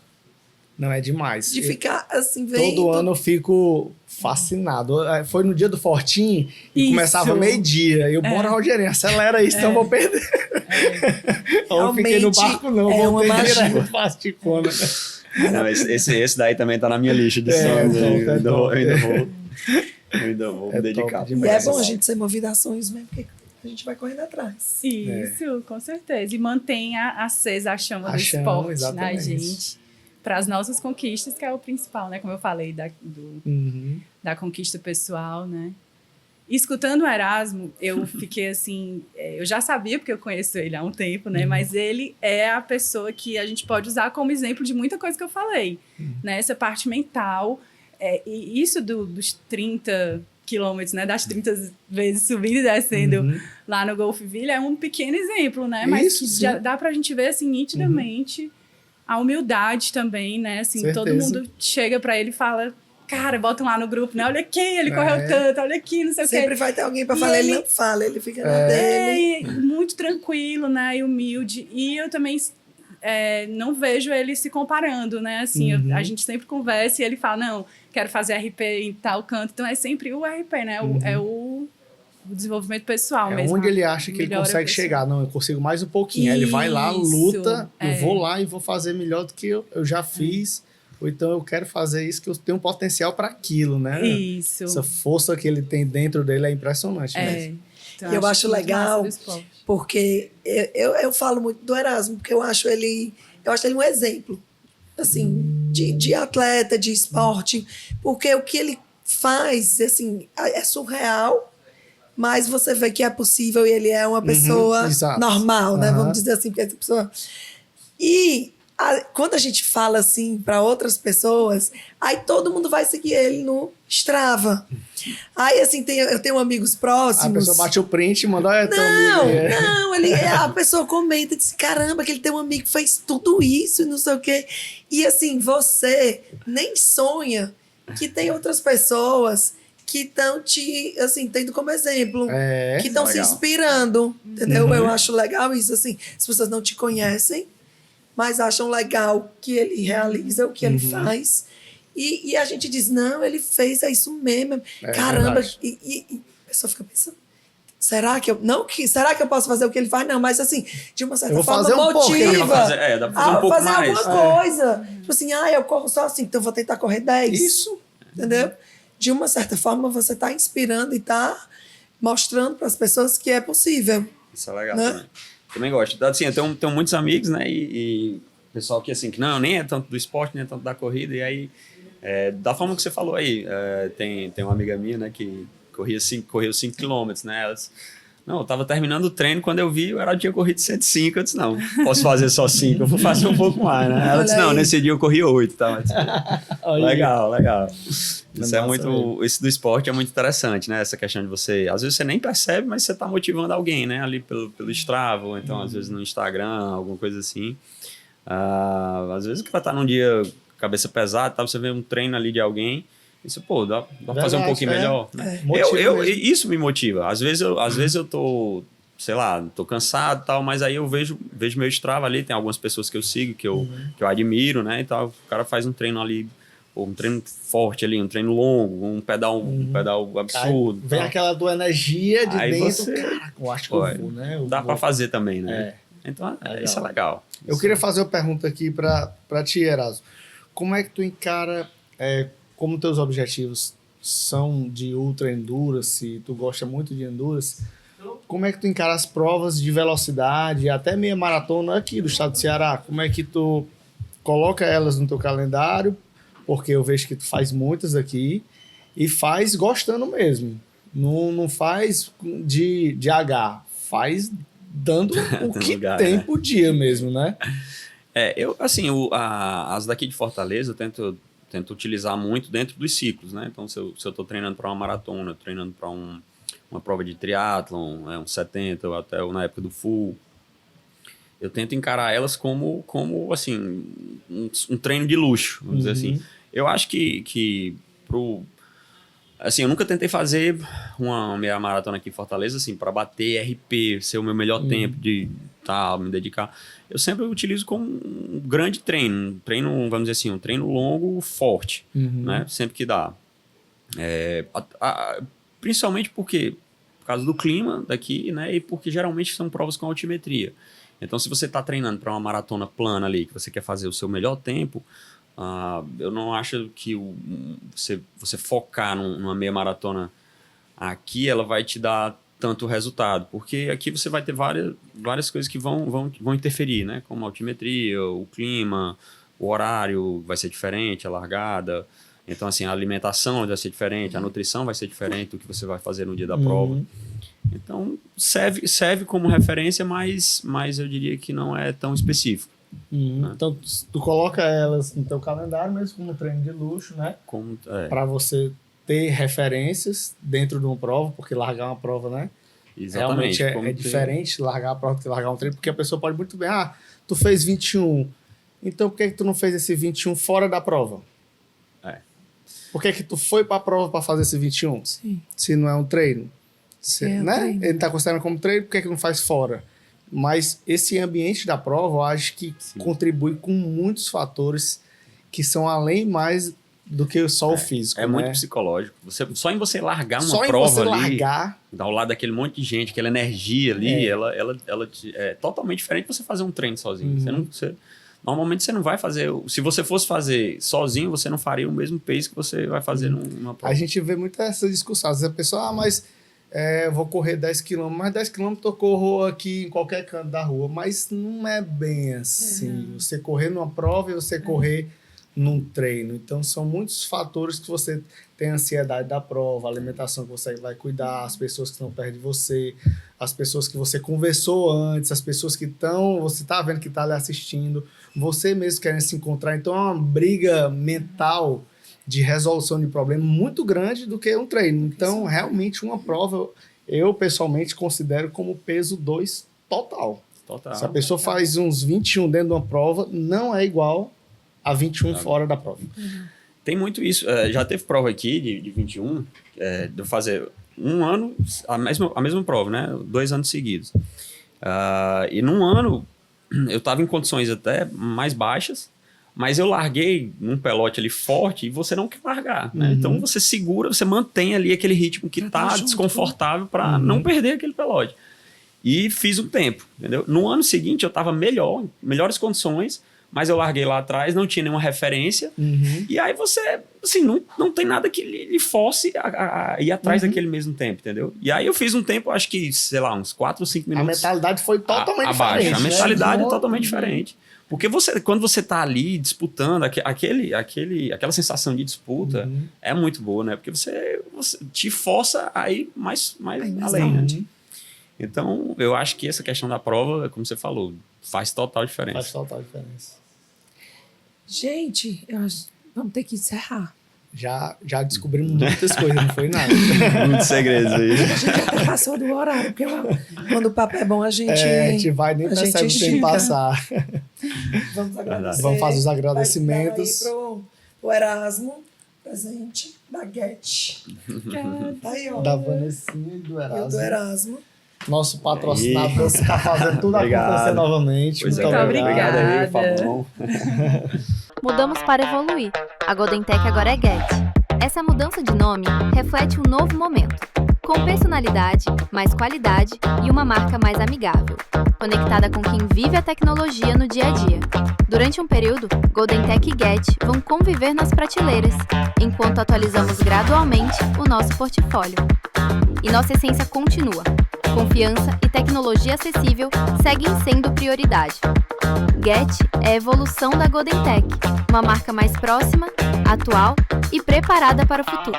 Não, é demais. De ficar assim, vendo. Todo ano eu fico fascinado. Foi no dia do Fortim e começava meio-dia. E eu, bora, Rogerinho, acelera isso, senão eu vou perder. Eu fiquei no barco, não. Uma magia. Não, esse daí também tá na minha lista de sonhos. Eu ainda vou me dedicar. E é bom a gente ser movido a sonhos mesmo, porque a gente vai correndo atrás. Isso, com certeza. E mantenha acesa a chama do esporte na gente. Para as nossas conquistas, que é o principal, né? Como eu falei, da conquista pessoal, né? E escutando o Erasmo, eu fiquei assim... eu já sabia, porque eu conheço ele há um tempo, né? Mas ele é a pessoa que a gente pode usar como exemplo de muita coisa que eu falei. Né? Essa parte mental. E isso dos 30 quilômetros, né? Das 30 vezes subindo e descendo lá no Golfville é um pequeno exemplo, né? Mas isso, já dá para a gente ver, assim, nitidamente... A humildade também, né? Assim, todo mundo chega pra ele e fala, cara, botam lá no grupo, né? Olha aqui, ele correu tanto, olha aqui, não sei o quê. Sempre vai ter alguém pra falar, ele não fala, ele fica na dele. Muito tranquilo, né? E humilde. E eu também não vejo ele se comparando, né? Assim, a gente sempre conversa e ele fala, não, quero fazer RP em tal canto. Então é sempre o RP, né? É o desenvolvimento pessoal mesmo. Onde ele acha que ele consegue chegar. Não, eu consigo mais um pouquinho. Aí ele vai lá, luta, eu vou lá e vou fazer melhor do que eu já fiz. Ou então eu quero fazer isso, que eu tenho um potencial para aquilo, né? Isso. Essa força que ele tem dentro dele é impressionante mesmo. Então, eu acho legal, porque eu falo muito do Erasmo, porque eu acho ele um exemplo, assim, de atleta, de esporte, porque o que ele faz, assim, é surreal, mas você vê que é possível e ele é uma pessoa normal, né? Vamos dizer assim, porque essa pessoa... E quando a gente fala assim para outras pessoas, aí todo mundo vai seguir ele no Strava. Aí, assim, eu tenho amigos próximos... A pessoa bate o print e manda... A pessoa comenta e diz, caramba, que ele tem um amigo que fez tudo isso e não sei o quê. E, assim, você nem sonha que tem outras pessoas... que estão tendo como exemplo, que estão se inspirando, entendeu? Eu acho legal isso, assim, as pessoas não te conhecem, mas acham legal o que ele realiza, o que ele faz, e a gente diz, não, ele fez, é isso mesmo, caramba, e a pessoa fica pensando, será que eu posso fazer o que ele faz? Não, mas assim, de uma certa forma motiva. Dá pra fazer um pouco mais. Alguma coisa. Tipo assim, eu corro só assim, então vou tentar correr 10. Isso. Entendeu? De uma certa forma, você está inspirando e está mostrando para as pessoas que é possível. Isso é legal, né? Também gosto. Então, assim, eu tenho muitos amigos, né? E pessoal que, assim, que não, nem é tanto do esporte, nem é tanto da corrida. E aí, da forma que você falou aí, tem uma amiga minha, né? Que correu 5 quilômetros, né? Ela disse, não, eu tava terminando o treino, quando eu vi, ela tinha corrido 105. Eu disse, não, posso fazer só 5, eu vou fazer um pouco mais, né? Ela disse, não, nesse dia eu corri 8, tá? Disse, legal. Isso é muito, isso do esporte é muito interessante, né? Essa questão de você, às vezes você nem percebe, mas você tá motivando alguém, né? Ali pelo Strava, ou então às vezes no Instagram, alguma coisa assim. Às vezes o cara tá num dia cabeça pesada, tá? Você vê um treino ali de alguém, isso, pô, dá pra fazer um pouquinho melhor. Né? Isso me motiva. Às vezes eu tô sei lá, tô cansado e tal, mas aí eu vejo meu Strava ali, tem algumas pessoas que eu sigo, que eu admiro, né, e tal. O cara faz um treino ali, um treino forte ali, um treino longo, um pedal absurdo. Aí vem aquela tua energia de aí dentro, você, cara, eu acho que eu vou, né? Dá pra fazer também, né? Então, isso é legal. Eu queria fazer uma pergunta aqui pra ti, Erasmo. Como é que tu encara, como teus objetivos são de ultra endurance, tu gosta muito de endurance, como é que tu encara as provas de velocidade, até meia maratona aqui do estado do Ceará? Como é que tu coloca elas no teu calendário? Porque eu vejo que tu faz muitas aqui e faz gostando mesmo. Não faz de H, faz dando o que lugar, tem né? por dia mesmo, né? As daqui de Fortaleza eu tento utilizar muito dentro dos ciclos, né? Então, se eu estou treinando para uma maratona, treinando para uma prova de triatlon, um 70, ou até na época do full, eu tento encarar elas como assim, um treino de luxo, vamos dizer assim. Eu acho que assim, eu nunca tentei fazer uma meia maratona aqui em Fortaleza, assim, para bater RP, ser o meu melhor tempo de me dedicar. Eu sempre utilizo como um grande treino, vamos dizer assim, um treino longo, forte, né? Sempre que dá. Principalmente por causa do clima daqui, né? E porque geralmente são provas com altimetria. Então, se você está treinando para uma maratona plana ali, que você quer fazer o seu melhor tempo, eu não acho que você focar numa meia maratona aqui, ela vai te dar tanto resultado, porque aqui você vai ter várias coisas que vão interferir, né? Como a altimetria, o clima, o horário vai ser diferente, a largada. Então, assim, a alimentação vai ser diferente, a nutrição vai ser diferente do que você vai fazer no dia da prova. Então, serve como referência, mas eu diria que não é tão específico. Né? Então, tu coloca elas no teu calendário, mesmo como treino de luxo, né? Para você ter referências dentro de uma prova, porque largar uma prova, né? Exatamente. Realmente é diferente largar a prova do que largar um treino, porque a pessoa pode muito bem, tu fez 21, então por que tu não fez esse 21 fora da prova? Por que tu foi para a prova para fazer esse 21? Sim. Se não é um treino? Né? Treino. Ele está considerando como treino, por que não faz fora? Mas esse ambiente da prova, eu acho que contribui com muitos fatores que são além mais do que só o físico. É muito psicológico. Só em você largar uma prova ali, ao lado daquele monte de gente, aquela energia ali, ela é totalmente diferente de você fazer um treino sozinho. Normalmente você não vai fazer... Se você fosse fazer sozinho, você não faria o mesmo pace que você vai fazer numa prova. A gente vê muito essa discussão. Às vezes a pessoa, mas eu vou correr 10 km, mas 10 km eu corro aqui em qualquer canto da rua. Mas não é bem assim. Você correr numa prova e você correr num treino. Então, são muitos fatores que você tem a ansiedade da prova, a alimentação que você vai cuidar, as pessoas que estão perto de você, as pessoas que você conversou antes, as pessoas que você está vendo que está ali assistindo, você mesmo querendo se encontrar. Então, é uma briga mental de resolução de problema muito grande do que um treino. Então, realmente, uma prova, eu pessoalmente considero como peso 2 total. Se a pessoa faz uns 21 dentro de uma prova, não é igual a 21 fora da prova. Tem muito isso. Já teve prova aqui de 21, de eu fazer um ano, a mesma prova, né? 2 anos seguidos. E num ano, eu estava em condições até mais baixas, mas eu larguei num pelote ali forte e você não quer largar, né? Então você segura, você mantém ali aquele ritmo que está desconfortável para não perder aquele pelote. E fiz um tempo, entendeu? No ano seguinte eu estava melhores condições, mas eu larguei lá atrás, não tinha nenhuma referência. E aí você, assim, não tem nada que lhe force a ir atrás daquele mesmo tempo, entendeu? E aí eu fiz um tempo, acho que, sei lá, uns 4 ou 5 minutos. A mentalidade foi totalmente abaixo. diferente. A mentalidade é totalmente diferente. Porque quando você tá ali disputando, aquela sensação de disputa é muito boa, né? Porque você te força a ir mais além, né? Então, eu acho que essa questão da prova, como você falou, faz total diferença. Faz total diferença. Gente, vamos ter que encerrar. Já descobrimos muitas coisas, não foi nada. Muitos segredos aí. A gente até passou do horário, porque quando o papo é bom, a gente... a gente vai nem percebe o tempo passar. Vamos agradecer. Vamos fazer os agradecimentos. Vai pro Erasmo, presente da Get. Tá aí, ó. Da Vanessinha e do Erasmo. nosso patrocinador, que está fazendo tudo acontecer novamente. Pois muito obrigado. Obrigado aí, Fabão. Mudamos para evoluir. A Golden Tech agora é Get. Essa mudança de nome reflete um novo momento, com personalidade, mais qualidade e uma marca mais amigável, conectada com quem vive a tecnologia no dia a dia. Durante um período, Golden Tech e Get vão conviver nas prateleiras, enquanto atualizamos gradualmente o nosso portfólio. E nossa essência continua. Confiança e tecnologia acessível seguem sendo prioridade. Get é a evolução da Golden Tech, uma marca mais próxima, atual e preparada para o futuro.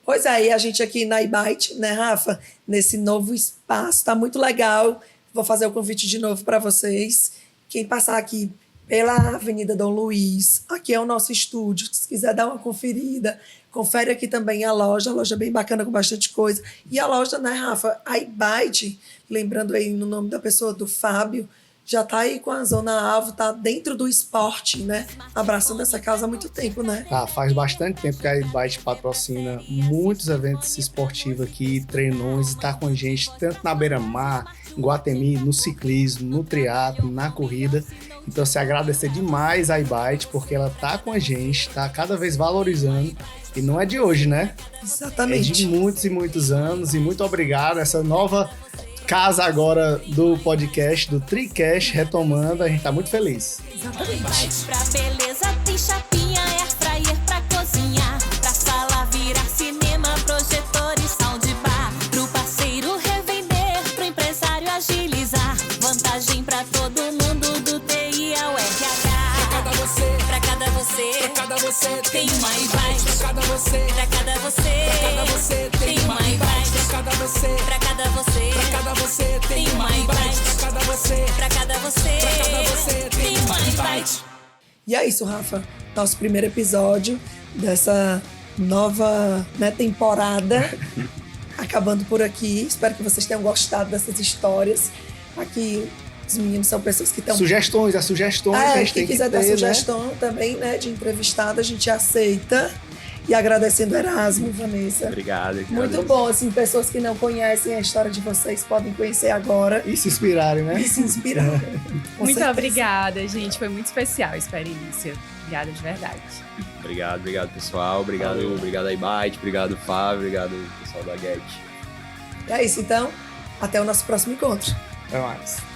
Pois aí, a gente aqui na iByte, né, Rafa? Nesse novo espaço, tá muito legal. Vou fazer o convite de novo para vocês. Quem passar aqui pela Avenida Dom Luiz, aqui é o nosso estúdio. Se quiser dar uma conferida, confere aqui também a loja bem bacana com bastante coisa. E a loja, né, Rafa? A iByte, lembrando aí no nome da pessoa, do Fábio, já tá aí com a Zona Alvo, tá dentro do esporte, né? Abraçando essa causa há muito tempo, né? Tá, faz bastante tempo que a iByte patrocina muitos eventos esportivos aqui, treinões, e tá com a gente tanto na beira-mar, em Guatemi, no ciclismo, no triatlo, na corrida. Então, se agradecer demais a iByte, porque ela tá com a gente, tá cada vez valorizando. E não é de hoje, né? Exatamente. É de muitos e muitos anos. E muito obrigado. Essa nova casa agora do podcast, do TriCast, retomando. A gente tá muito feliz. Exatamente. Pra beleza tem chapinha, airfryer pra cozinhar. Pra sala virar cinema, projetor e soundbar. Pro parceiro revender, pro empresário agilizar. Vantagem pra todo mundo do TI ao RH. Pra cada você, pra cada você, pra cada você tem uma iByte. Pra cada você, pra cada você, pra cada você tem uma iByte. Pra cada você, pra cada você, pra cada você tem uma iByte. Pra cada você, pra cada você, pra cada você tem uma iByte. E é isso, Rafa. Nosso primeiro episódio dessa nova, né, temporada. Acabando por aqui. Espero que vocês tenham gostado dessas histórias. Aqui, os meninos são pessoas que estão... Sugestões, as sugestões que a gente tem quem que quiser dar ter, sugestão também, né, de entrevistada, a gente aceita. E agradecendo Erasmo, Vanessa. Obrigado. Muito bom, assim, pessoas que não conhecem a história de vocês podem conhecer agora E se inspirarem, né? e se inspirar. Com Muito certeza. obrigada, gente. Foi muito especial a experiência. Obrigada de verdade. Obrigado, pessoal. Obrigado a iByte, obrigado, Fábio, obrigado, pessoal da Get. É isso, então. Até o nosso próximo encontro. Até mais.